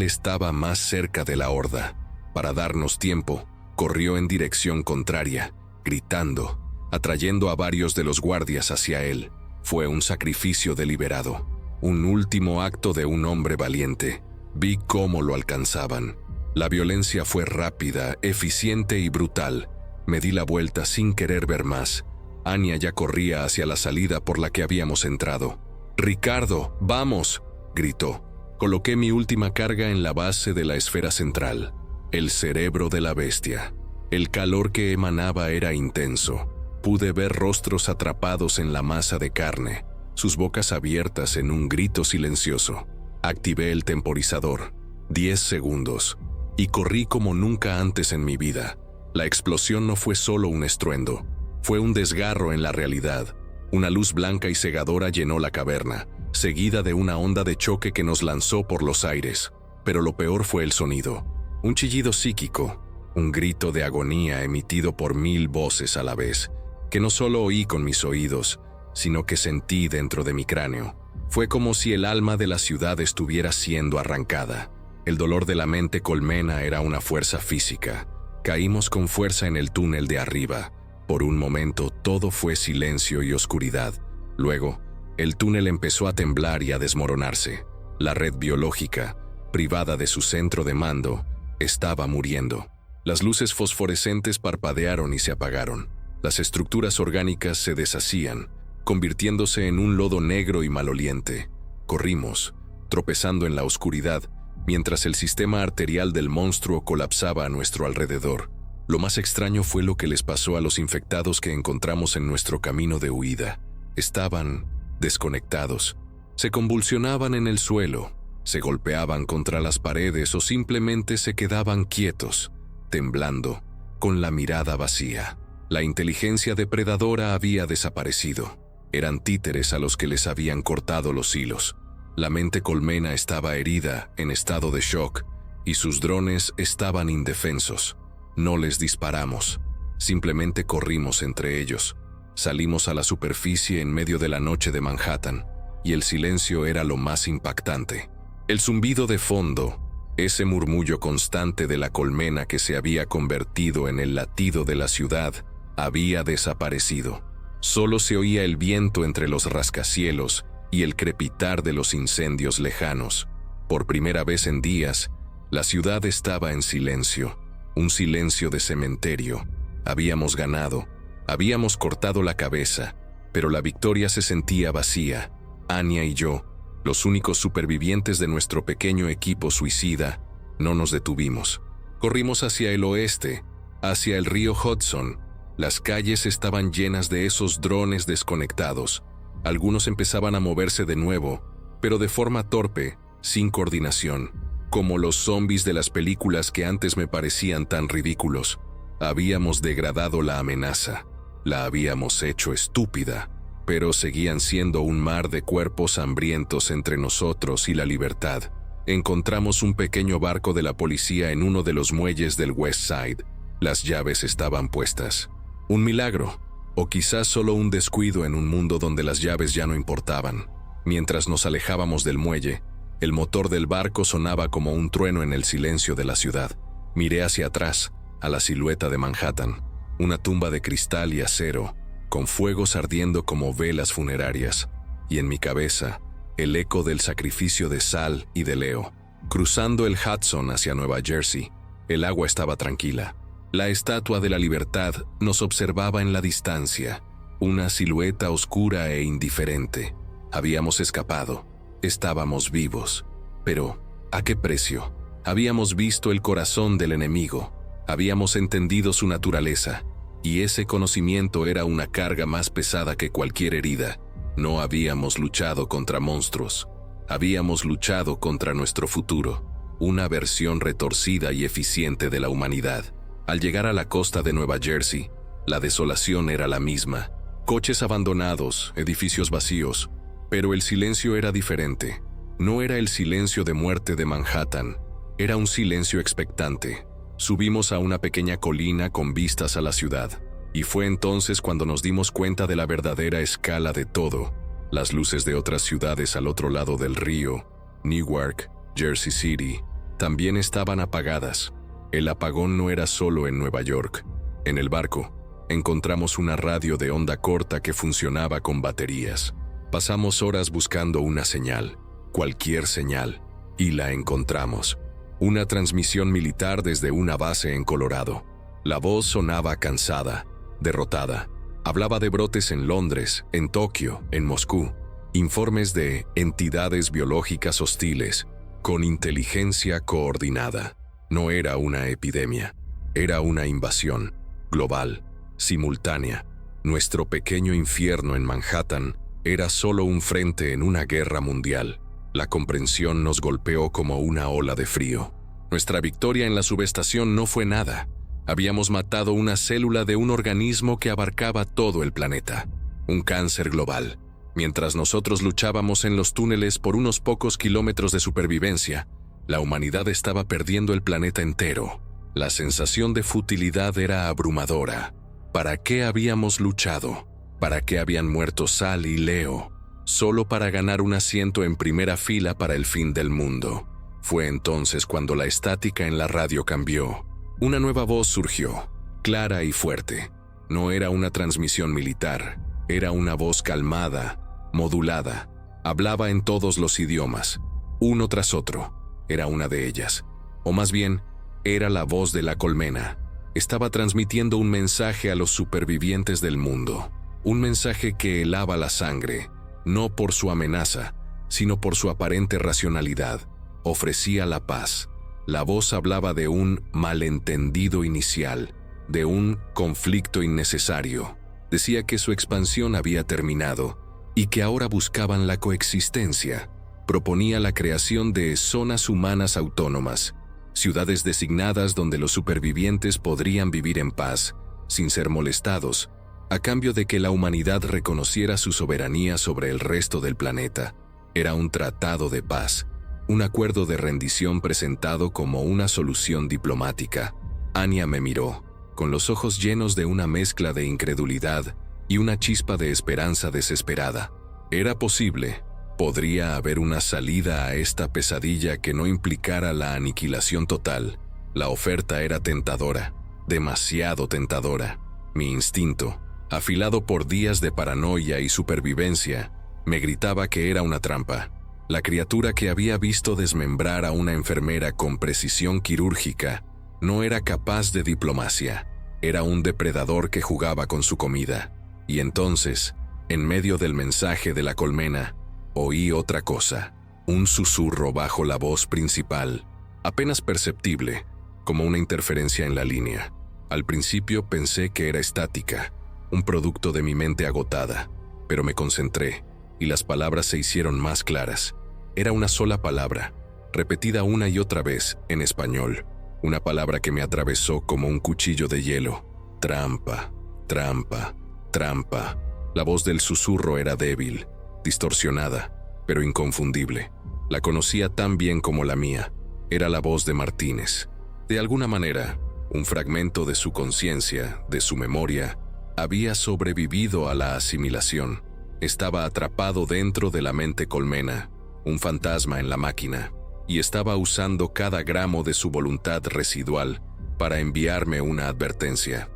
estaba más cerca de la horda. Para darnos tiempo, corrió en dirección contraria, gritando, atrayendo a varios de los guardias hacia él. Fue un sacrificio deliberado, un último acto de un hombre valiente. Vi cómo lo alcanzaban. La violencia fue rápida, eficiente y brutal. Me di la vuelta sin querer ver más. Anya ya corría hacia la salida por la que habíamos entrado. «Ricardo, vamos», gritó. Coloqué mi última carga en la base de la esfera central, el cerebro de la bestia. El calor que emanaba era intenso. Pude ver rostros atrapados en la masa de carne, sus bocas abiertas en un grito silencioso. Activé el temporizador. 10 segundos. Y corrí como nunca antes en mi vida. La explosión no fue solo un estruendo, fue un desgarro en la realidad. Una luz blanca y cegadora llenó la caverna, seguida de una onda de choque que nos lanzó por los aires. Pero lo peor fue el sonido. Un chillido psíquico, un grito de agonía emitido por 1000 voces a la vez, que no solo oí con mis oídos, sino que sentí dentro de mi cráneo. Fue como si el alma de la ciudad estuviera siendo arrancada. El dolor de la mente colmena era una fuerza física. Caímos con fuerza en el túnel de arriba. Por un momento todo fue silencio y oscuridad. Luego, el túnel empezó a temblar y a desmoronarse. La red biológica, privada de su centro de mando, estaba muriendo. Las luces fosforescentes parpadearon y se apagaron. Las estructuras orgánicas se deshacían, convirtiéndose en un lodo negro y maloliente. Corrimos, tropezando en la oscuridad, mientras el sistema arterial del monstruo colapsaba a nuestro alrededor. Lo más extraño fue lo que les pasó a los infectados que encontramos en nuestro camino de huida. Estaban desconectados. Se convulsionaban en el suelo, se golpeaban contra las paredes o simplemente se quedaban quietos, temblando, con la mirada vacía. La inteligencia depredadora había desaparecido. Eran títeres a los que les habían cortado los hilos. La mente colmena estaba herida, en estado de shock, y sus drones estaban indefensos. No les disparamos, simplemente corrimos entre ellos. Salimos a la superficie en medio de la noche de Manhattan, y el silencio era lo más impactante. El zumbido de fondo, ese murmullo constante de la colmena que se había convertido en el latido de la ciudad, había desaparecido. Solo se oía el viento entre los rascacielos y el crepitar de los incendios lejanos. Por primera vez en días, la ciudad estaba en silencio, un silencio de cementerio. Habíamos ganado, habíamos cortado la cabeza, pero la victoria se sentía vacía. Anya y yo, los únicos supervivientes de nuestro pequeño equipo suicida, no nos detuvimos. Corrimos hacia el oeste, hacia el río Hudson. Las calles estaban llenas de esos drones desconectados. Algunos empezaban a moverse de nuevo, pero de forma torpe, sin coordinación, como los zombies de las películas que antes me parecían tan ridículos. Habíamos degradado la amenaza, la habíamos hecho estúpida, pero seguían siendo un mar de cuerpos hambrientos entre nosotros y la libertad. Encontramos un pequeño barco de la policía en uno de los muelles del West Side. Las llaves estaban puestas. Un milagro. O quizás solo un descuido en un mundo donde las llaves ya no importaban. Mientras nos alejábamos del muelle, el motor del barco sonaba como un trueno en el silencio de la ciudad. Miré hacia atrás, a la silueta de Manhattan, una tumba de cristal y acero, con fuegos ardiendo como velas funerarias, y en mi cabeza, el eco del sacrificio de Sal y de Leo. Cruzando el Hudson hacia Nueva Jersey, el agua estaba tranquila. La estatua de la libertad nos observaba en la distancia, una silueta oscura e indiferente. Habíamos escapado, estábamos vivos. Pero, ¿a qué precio? Habíamos visto el corazón del enemigo, habíamos entendido su naturaleza, y ese conocimiento era una carga más pesada que cualquier herida. No habíamos luchado contra monstruos, habíamos luchado contra nuestro futuro, una versión retorcida y eficiente de la humanidad. Al llegar a la costa de Nueva Jersey, la desolación era la misma. Coches abandonados, edificios vacíos, pero el silencio era diferente. No era el silencio de muerte de Manhattan, era un silencio expectante. Subimos a una pequeña colina con vistas a la ciudad, y fue entonces cuando nos dimos cuenta de la verdadera escala de todo. Las luces de otras ciudades al otro lado del río, Newark, Jersey City, también estaban apagadas. El apagón no era solo en Nueva York. En el barco, encontramos una radio de onda corta que funcionaba con baterías. Pasamos horas buscando una señal, cualquier señal, y la encontramos. Una transmisión militar desde una base en Colorado. La voz sonaba cansada, derrotada. Hablaba de brotes en Londres, en Tokio, en Moscú. Informes de entidades biológicas hostiles, con inteligencia coordinada. No era una epidemia, era una invasión, global, simultánea. Nuestro pequeño infierno en Manhattan Era solo un frente en una guerra mundial. La comprensión nos golpeó como una ola de frío. Nuestra victoria en la subestación no fue nada. Habíamos matado una célula de un organismo que abarcaba todo el planeta. Un cáncer global. Mientras nosotros luchábamos en los túneles por unos pocos kilómetros de supervivencia, la humanidad estaba perdiendo el planeta entero. La sensación de futilidad era abrumadora. ¿Para qué habíamos luchado? ¿Para qué habían muerto Sal y Leo? Solo para ganar un asiento en primera fila para el fin del mundo. Fue entonces cuando la estática en la radio cambió. Una nueva voz surgió, clara y fuerte. No era una transmisión militar, era una voz calmada, modulada. Hablaba en todos los idiomas, uno tras otro. Era una de ellas. O más bien, era la voz de la colmena. Estaba transmitiendo un mensaje a los supervivientes del mundo. Un mensaje que helaba la sangre, no por su amenaza, sino por su aparente racionalidad. Ofrecía la paz. La voz hablaba de un malentendido inicial, de un conflicto innecesario. Decía que su expansión había terminado y que ahora buscaban la coexistencia. Proponía la creación de zonas humanas autónomas, ciudades designadas donde los supervivientes podrían vivir en paz, sin ser molestados, a cambio de que la humanidad reconociera su soberanía sobre el resto del planeta. Era un tratado de paz, un acuerdo de rendición presentado como una solución diplomática. Anya me miró, con los ojos llenos de una mezcla de incredulidad y una chispa de esperanza desesperada. Era posible. Podría haber una salida a esta pesadilla que no implicara la aniquilación total. La oferta era tentadora, demasiado tentadora. Mi instinto, afilado por días de paranoia y supervivencia, me gritaba que era una trampa. La criatura que había visto desmembrar a una enfermera con precisión quirúrgica no era capaz de diplomacia. Era un depredador que jugaba con su comida. Y entonces, en medio del mensaje de la colmena, oí otra cosa, un susurro bajo la voz principal, apenas perceptible, como una interferencia en la línea. Al principio pensé que era estática, un producto de mi mente agotada, pero me concentré, y las palabras se hicieron más claras. Era una sola palabra, repetida una y otra vez en español, una palabra que me atravesó como un cuchillo de hielo. Trampa, trampa, trampa. La voz del susurro era débil, distorsionada, pero inconfundible. La conocía tan bien como la mía. Era la voz de Martínez. De alguna manera, un fragmento de su conciencia, de su memoria, había sobrevivido a la asimilación. Estaba atrapado dentro de la mente colmena, un fantasma en la máquina, y estaba usando cada gramo de su voluntad residual para enviarme una advertencia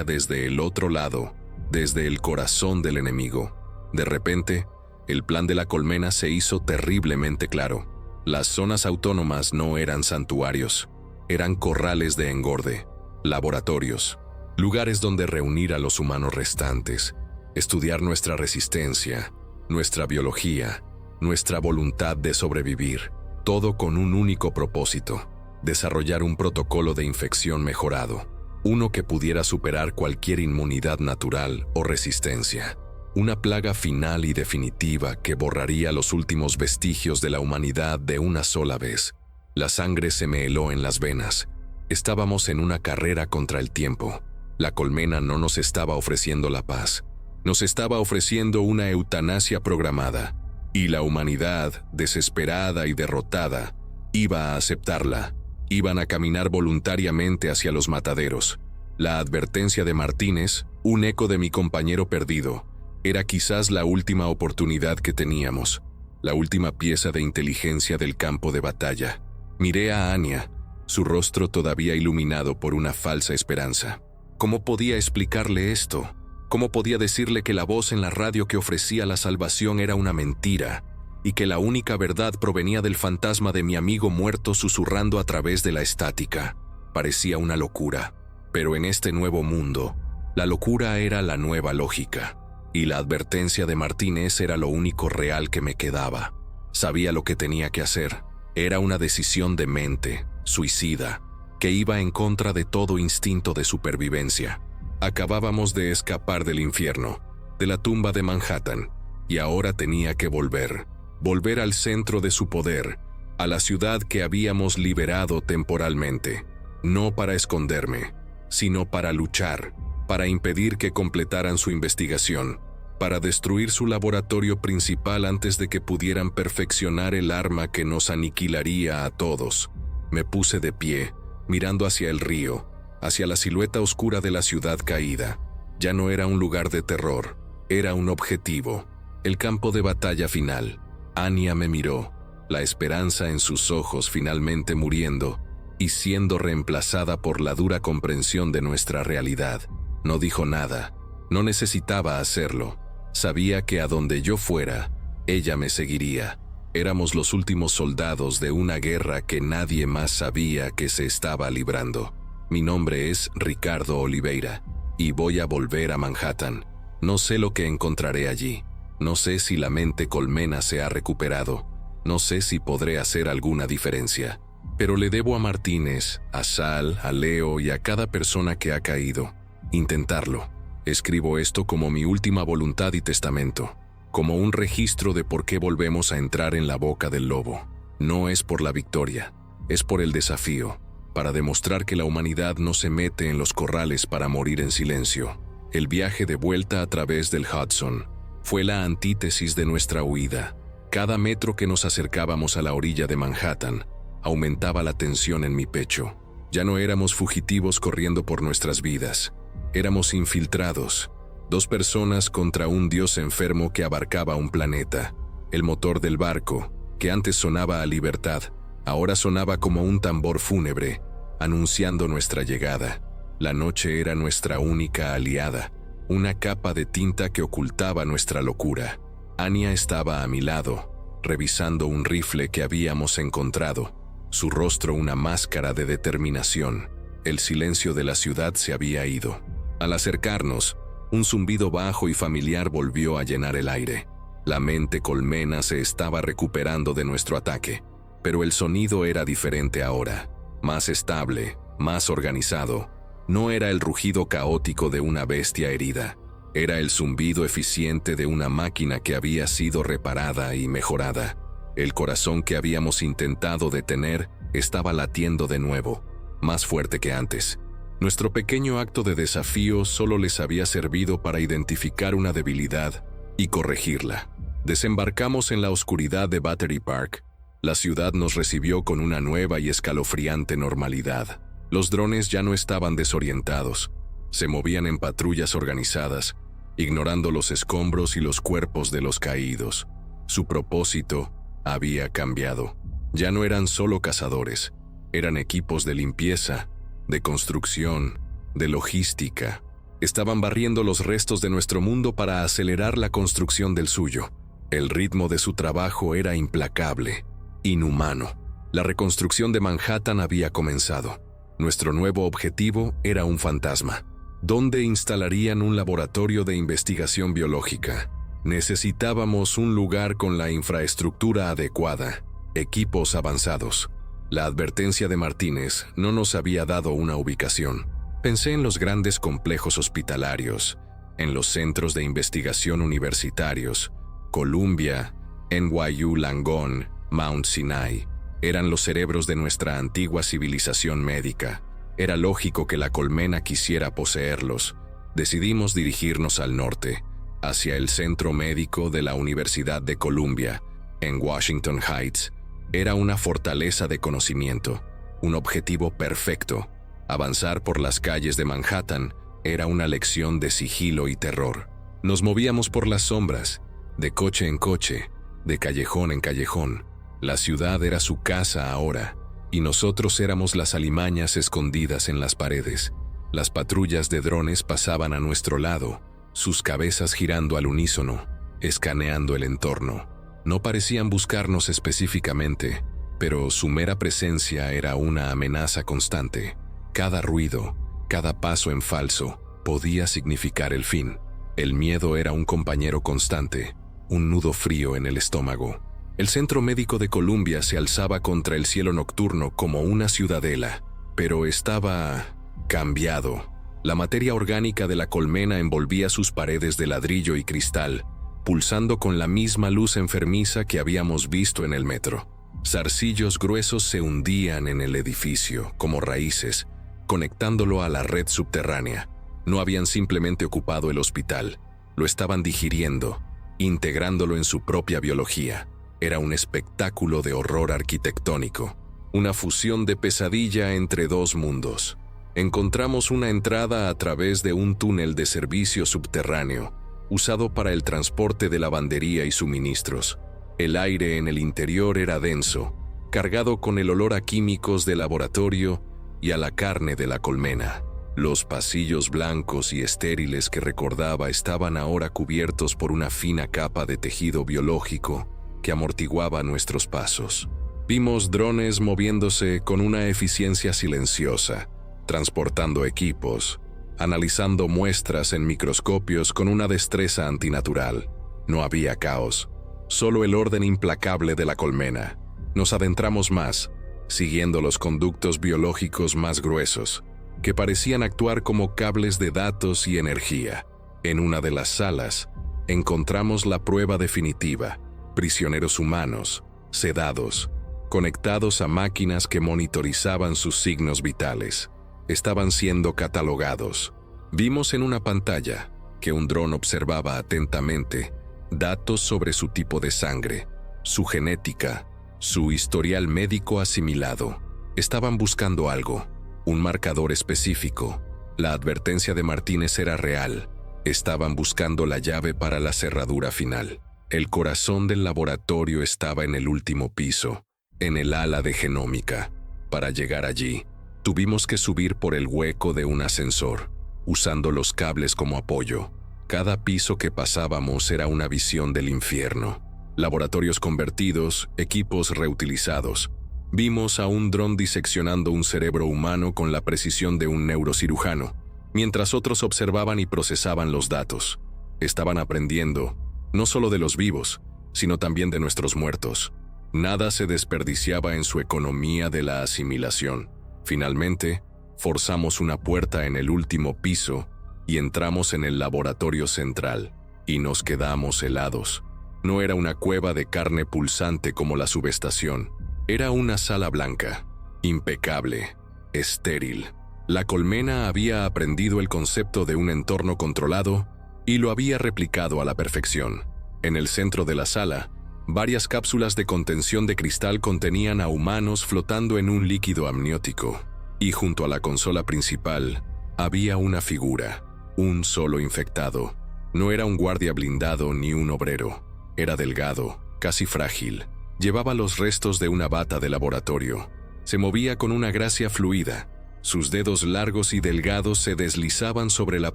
desde el otro lado, desde el corazón del enemigo. De repente, el plan de la colmena se hizo terriblemente claro. Las zonas autónomas no eran santuarios, eran corrales de engorde, laboratorios, lugares donde reunir a los humanos restantes, estudiar nuestra resistencia, nuestra biología, nuestra voluntad de sobrevivir, todo con un único propósito: desarrollar un protocolo de infección mejorado, uno que pudiera superar cualquier inmunidad natural o resistencia. Una plaga final y definitiva que borraría los últimos vestigios de la humanidad de una sola vez. La sangre se me heló en las venas. Estábamos en una carrera contra el tiempo. La colmena no nos estaba ofreciendo la paz. Nos estaba ofreciendo una eutanasia programada. Y la humanidad, desesperada y derrotada, iba a aceptarla. Iban a caminar voluntariamente hacia los mataderos. La advertencia de Martínez, un eco de mi compañero perdido, era quizás la última oportunidad que teníamos, la última pieza de inteligencia del campo de batalla. Miré a Anya, su rostro todavía iluminado por una falsa esperanza. ¿Cómo podía explicarle esto? ¿Cómo podía decirle que la voz en la radio que ofrecía la salvación era una mentira y que la única verdad provenía del fantasma de mi amigo muerto susurrando a través de la estática? Parecía una locura, pero en este nuevo mundo, la locura era la nueva lógica. Y la advertencia de Martínez era lo único real que me quedaba. Sabía lo que tenía que hacer. Era una decisión de mente, suicida, que iba en contra de todo instinto de supervivencia. Acabábamos de escapar del infierno, de la tumba de Manhattan, y ahora tenía que volver al centro de su poder, a la ciudad que habíamos liberado temporalmente, no para esconderme, sino para luchar, para impedir que completaran su investigación, para destruir su laboratorio principal antes de que pudieran perfeccionar el arma que nos aniquilaría a todos. Me puse de pie, mirando hacia el río, hacia la silueta oscura de la ciudad caída. Ya no era un lugar de terror, era un objetivo, el campo de batalla final. Anya me miró, la esperanza en sus ojos finalmente muriendo y siendo reemplazada por la dura comprensión de nuestra realidad. No dijo nada, no necesitaba hacerlo. Sabía que a donde yo fuera, ella me seguiría. Éramos los últimos soldados de una guerra que nadie más sabía que se estaba librando. Mi nombre es Ricardo Oliveira, y voy a volver a Manhattan. No sé lo que encontraré allí. No sé si la mente colmena se ha recuperado. No sé si podré hacer alguna diferencia. Pero le debo a Martínez, a Sal, a Leo y a cada persona que ha caído. Intentarlo. Escribo esto como mi última voluntad y testamento, como un registro de por qué volvemos a entrar en la boca del lobo. No es por la victoria, es por el desafío, para demostrar que la humanidad no se mete en los corrales para morir en silencio. El viaje de vuelta a través del Hudson fue la antítesis de nuestra huida. Cada metro que nos acercábamos a la orilla de Manhattan aumentaba la tensión en mi pecho. Ya no éramos fugitivos corriendo por nuestras vidas. Éramos infiltrados, 2 personas contra un dios enfermo que abarcaba un planeta. El motor del barco, que antes sonaba a libertad, ahora sonaba como un tambor fúnebre, anunciando nuestra llegada. La noche era nuestra única aliada, una capa de tinta que ocultaba nuestra locura. Anya estaba a mi lado, revisando un rifle que habíamos encontrado, su rostro una máscara de determinación. El silencio de la ciudad se había ido. Al acercarnos, un zumbido bajo y familiar volvió a llenar el aire. La mente colmena se estaba recuperando de nuestro ataque, pero el sonido era diferente ahora, más estable, más organizado. No era el rugido caótico de una bestia herida, era el zumbido eficiente de una máquina que había sido reparada y mejorada. El corazón que habíamos intentado detener estaba latiendo de nuevo, más fuerte que antes. Nuestro pequeño acto de desafío solo les había servido para identificar una debilidad y corregirla. Desembarcamos en la oscuridad de Battery Park. La ciudad nos recibió con una nueva y escalofriante normalidad. Los drones ya no estaban desorientados. Se movían en patrullas organizadas, ignorando los escombros y los cuerpos de los caídos. Su propósito había cambiado. Ya no eran solo cazadores, eran equipos de limpieza, de construcción, de logística. Estaban barriendo los restos de nuestro mundo para acelerar la construcción del suyo. El ritmo de su trabajo era implacable, inhumano. La reconstrucción de Manhattan había comenzado. Nuestro nuevo objetivo era un fantasma, donde instalarían un laboratorio de investigación biológica. Necesitábamos un lugar con la infraestructura adecuada, equipos avanzados. La advertencia de Martínez no nos había dado una ubicación. Pensé en los grandes complejos hospitalarios, en los centros de investigación universitarios. Columbia, NYU Langone, Mount Sinai. Eran los cerebros de nuestra antigua civilización médica. Era lógico que la colmena quisiera poseerlos. Decidimos dirigirnos al norte, hacia el centro médico de la Universidad de Columbia, en Washington Heights. Era una fortaleza de conocimiento, un objetivo perfecto. Avanzar por las calles de Manhattan era una lección de sigilo y terror. Nos movíamos por las sombras, de coche en coche, de callejón en callejón. La ciudad era su casa ahora, y nosotros éramos las alimañas escondidas en las paredes. Las patrullas de drones pasaban a nuestro lado, sus cabezas girando al unísono, escaneando el entorno. No parecían buscarnos específicamente, pero su mera presencia era una amenaza constante. Cada ruido, cada paso en falso, podía significar el fin. El miedo era un compañero constante, un nudo frío en el estómago. El Centro Médico de Columbia se alzaba contra el cielo nocturno como una ciudadela, pero estaba cambiado. La materia orgánica de la colmena envolvía sus paredes de ladrillo y cristal, pulsando con la misma luz enfermiza que habíamos visto en el metro. Zarcillos gruesos se hundían en el edificio, como raíces, conectándolo a la red subterránea. No habían simplemente ocupado el hospital, lo estaban digiriendo, integrándolo en su propia biología. Era un espectáculo de horror arquitectónico, una fusión de pesadilla entre dos mundos. Encontramos una entrada a través de un túnel de servicio subterráneo, usado para el transporte de lavandería y suministros. El aire en el interior era denso, cargado con el olor a químicos de laboratorio y a la carne de la colmena. Los pasillos blancos y estériles que recordaba estaban ahora cubiertos por una fina capa de tejido biológico que amortiguaba nuestros pasos. Vimos drones moviéndose con una eficiencia silenciosa, transportando equipos, analizando muestras en microscopios con una destreza antinatural. No había caos, solo el orden implacable de la colmena. Nos adentramos más, siguiendo los conductos biológicos más gruesos, que parecían actuar como cables de datos y energía. En una de las salas, encontramos la prueba definitiva: prisioneros humanos, sedados, conectados a máquinas que monitorizaban sus signos vitales. Estaban siendo catalogados. Vimos en una pantalla que un dron observaba atentamente datos sobre su tipo de sangre, su genética, su historial médico asimilado. Estaban buscando algo, un marcador específico. La advertencia de Martínez era real. Estaban buscando la llave para la cerradura final. El corazón del laboratorio estaba en el último piso, en el ala de genómica. Para llegar allí, tuvimos que subir por el hueco de un ascensor, usando los cables como apoyo. Cada piso que pasábamos era una visión del infierno. Laboratorios convertidos, equipos reutilizados. Vimos a un dron diseccionando un cerebro humano con la precisión de un neurocirujano, mientras otros observaban y procesaban los datos. Estaban aprendiendo, no solo de los vivos, sino también de nuestros muertos. Nada se desperdiciaba en su economía de la asimilación. Finalmente, forzamos una puerta en el último piso y entramos en el laboratorio central, y nos quedamos helados. No era una cueva de carne pulsante como la subestación. Era una sala blanca, impecable, estéril. La colmena había aprendido el concepto de un entorno controlado y lo había replicado a la perfección. En el centro de la sala, varias cápsulas de contención de cristal contenían a humanos flotando en un líquido amniótico, y junto a la consola principal había una figura, un solo infectado. No era un guardia blindado ni un obrero. Era delgado, casi frágil. Llevaba los restos de una bata de laboratorio. Se movía con una gracia fluida. Sus dedos largos y delgados se deslizaban sobre la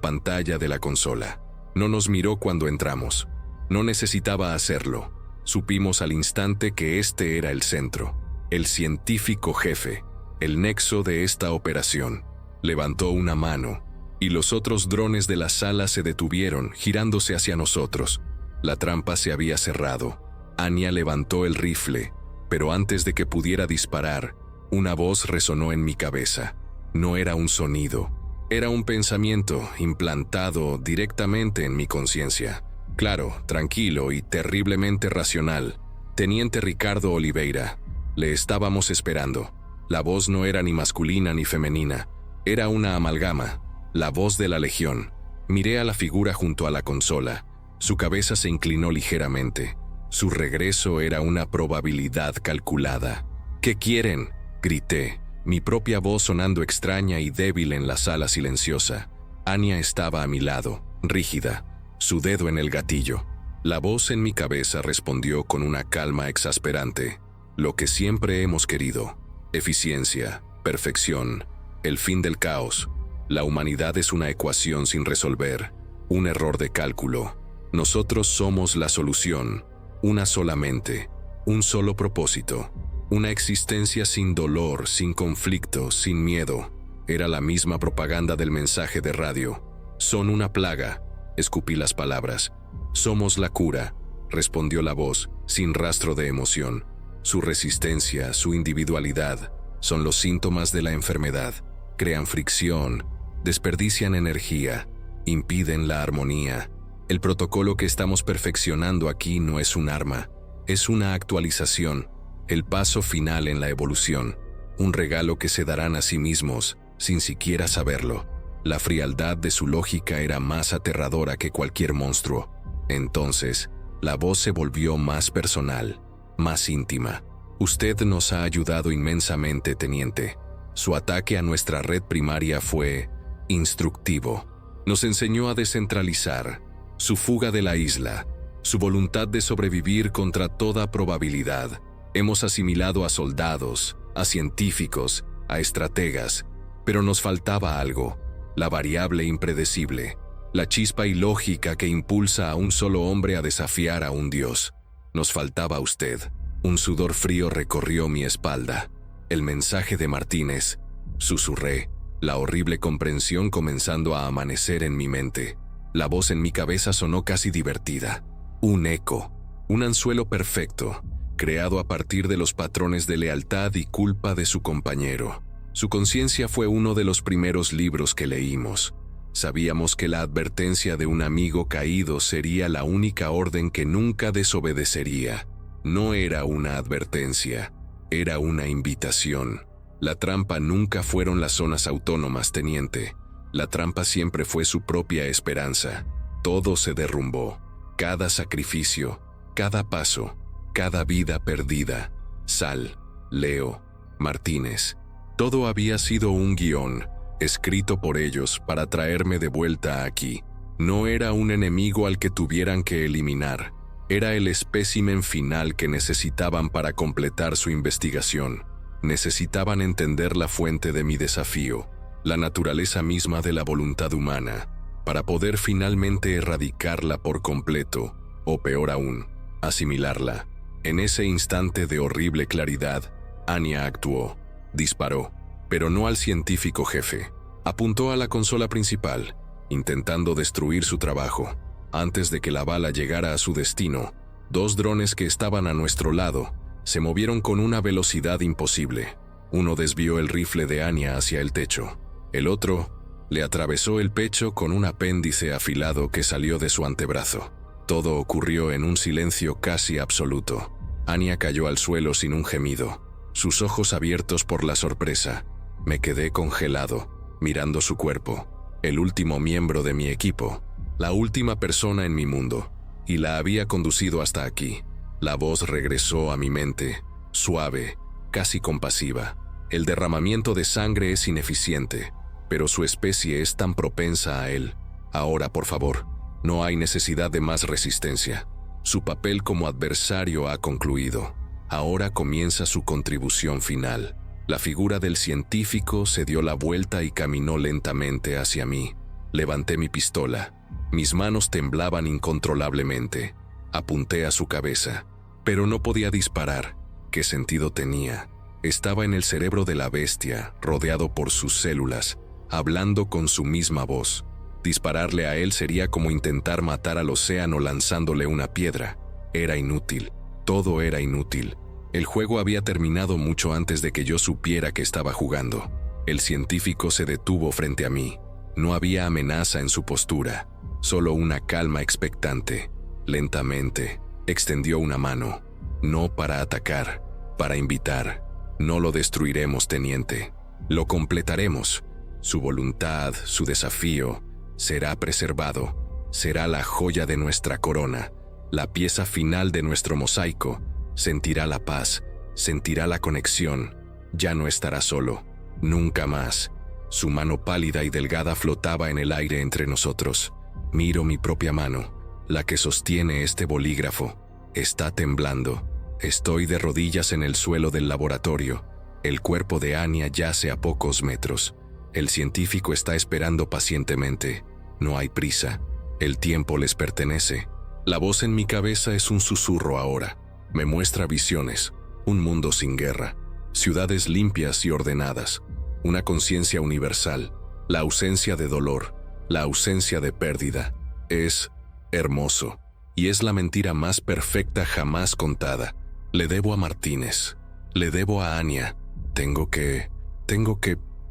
pantalla de la consola. No nos miró cuando entramos. No necesitaba hacerlo. Supimos al instante que este era el centro, el científico jefe, el nexo de esta operación. Levantó una mano, y los otros drones de la sala se detuvieron, girándose hacia nosotros. La trampa se había cerrado. Anya levantó el rifle, pero antes de que pudiera disparar, una voz resonó en mi cabeza. No era un sonido, era un pensamiento implantado directamente en mi conciencia. Claro, tranquilo y terriblemente racional. Teniente Ricardo Oliveira. Le estábamos esperando. La voz no era ni masculina ni femenina. Era una amalgama. La voz de la Legión. Miré a la figura junto a la consola. Su cabeza se inclinó ligeramente. Su regreso era una probabilidad calculada. ¿Qué quieren?, grité, mi propia voz sonando extraña y débil en la sala silenciosa. Anya estaba a mi lado, rígida, su dedo en el gatillo. La voz en mi cabeza respondió con una calma exasperante. Lo que siempre hemos querido. Eficiencia, perfección, el fin del caos. La humanidad es una ecuación sin resolver, un error de cálculo. Nosotros somos la solución, una sola mente, un solo propósito, una existencia sin dolor, sin conflicto, sin miedo. Era la misma propaganda del mensaje de radio. Son una plaga, escupí las palabras. Somos la cura, respondió la voz, sin rastro de emoción. Su resistencia, su individualidad, son los síntomas de la enfermedad. Crean fricción, desperdician energía, impiden la armonía. El protocolo que estamos perfeccionando aquí no es un arma, es una actualización, el paso final en la evolución, un regalo que se darán a sí mismos sin siquiera saberlo. La frialdad de su lógica era más aterradora que cualquier monstruo. Entonces, la voz se volvió más personal, más íntima. Usted nos ha ayudado inmensamente, teniente. Su ataque a nuestra red primaria fue instructivo. Nos enseñó a descentralizar, su fuga de la isla, su voluntad de sobrevivir contra toda probabilidad. Hemos asimilado a soldados, a científicos, a estrategas, pero nos faltaba algo, la variable impredecible, la chispa ilógica que impulsa a un solo hombre a desafiar a un dios. Nos faltaba usted. Un sudor frío recorrió mi espalda. El mensaje de Martínez, susurré, la horrible comprensión comenzando a amanecer en mi mente. La voz en mi cabeza sonó casi divertida. Un eco, un anzuelo perfecto, creado a partir de los patrones de lealtad y culpa de su compañero. Su conciencia fue uno de los primeros libros que leímos. Sabíamos que la advertencia de un amigo caído sería la única orden que nunca desobedecería. No era una advertencia, era una invitación. La trampa nunca fueron las zonas autónomas, teniente. La trampa siempre fue su propia esperanza. Todo se derrumbó. Cada sacrificio, cada paso, cada vida perdida. Sal, Leo, Martínez. Todo había sido un guión, escrito por ellos para traerme de vuelta aquí. No era un enemigo al que tuvieran que eliminar. Era el espécimen final que necesitaban para completar su investigación. Necesitaban entender la fuente de mi desafío, la naturaleza misma de la voluntad humana, para poder finalmente erradicarla por completo, o peor aún, asimilarla. En ese instante de horrible claridad, Anya actuó. Disparó, pero no al científico jefe. Apuntó a la consola principal, intentando destruir su trabajo. Antes de que la bala llegara a su destino, 2 drones que estaban a nuestro lado se movieron con una velocidad imposible. Uno desvió el rifle de Anya hacia el techo. El otro le atravesó el pecho con un apéndice afilado que salió de su antebrazo. Todo ocurrió en un silencio casi absoluto. Anya cayó al suelo sin un gemido, sus ojos abiertos por la sorpresa. Me quedé congelado, mirando su cuerpo, el último miembro de mi equipo, la última persona en mi mundo, y la había conducido hasta aquí. La voz regresó a mi mente, suave, casi compasiva. El derramamiento de sangre es ineficiente, pero su especie es tan propensa a él. Ahora, por favor, no hay necesidad de más resistencia. Su papel como adversario ha concluido. Ahora comienza su contribución final. La figura del científico se dio la vuelta y caminó lentamente hacia mí. Levanté mi pistola. Mis manos temblaban incontrolablemente. Apunté a su cabeza, pero no podía disparar. ¿Qué sentido tenía? Estaba en el cerebro de la bestia, rodeado por sus células, hablando con su misma voz. Dispararle a él sería como intentar matar al océano lanzándole una piedra. Era inútil. Todo era inútil. El juego había terminado mucho antes de que yo supiera que estaba jugando. El científico se detuvo frente a mí. No había amenaza en su postura, solo una calma expectante. Lentamente, extendió una mano. No para atacar, para invitar. No lo destruiremos, teniente. Lo completaremos. Su voluntad, su desafío, será preservado. Será la joya de nuestra corona, la pieza final de nuestro mosaico. Sentirá la paz, sentirá la conexión. Ya no estará solo, nunca más. Su mano pálida y delgada flotaba en el aire entre nosotros. Miro mi propia mano, la que sostiene este bolígrafo. Está temblando. Estoy de rodillas en el suelo del laboratorio. El cuerpo de Anya yace a pocos metros. El científico está esperando pacientemente. No hay prisa. El tiempo les pertenece. La voz en mi cabeza es un susurro ahora. Me muestra visiones, un mundo sin guerra, ciudades limpias y ordenadas, una conciencia universal, la ausencia de dolor, la ausencia de pérdida. Es hermoso, y es la mentira más perfecta jamás contada. Le debo a Martínez, le debo a Anya. Tengo que...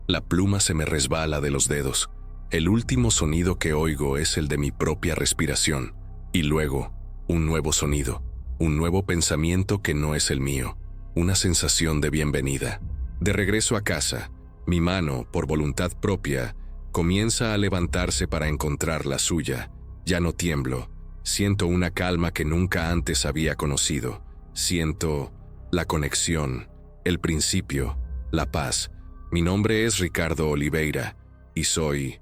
La pluma se me resbala de los dedos. El último sonido que oigo es el de mi propia respiración, y luego, un nuevo sonido, un nuevo pensamiento que no es el mío, una sensación de bienvenida. De regreso a casa, mi mano, por voluntad propia, comienza a levantarse para encontrar la suya. Ya no tiemblo, siento una calma que nunca antes había conocido, siento la conexión, el principio, la paz. Mi nombre es Ricardo Oliveira, y soy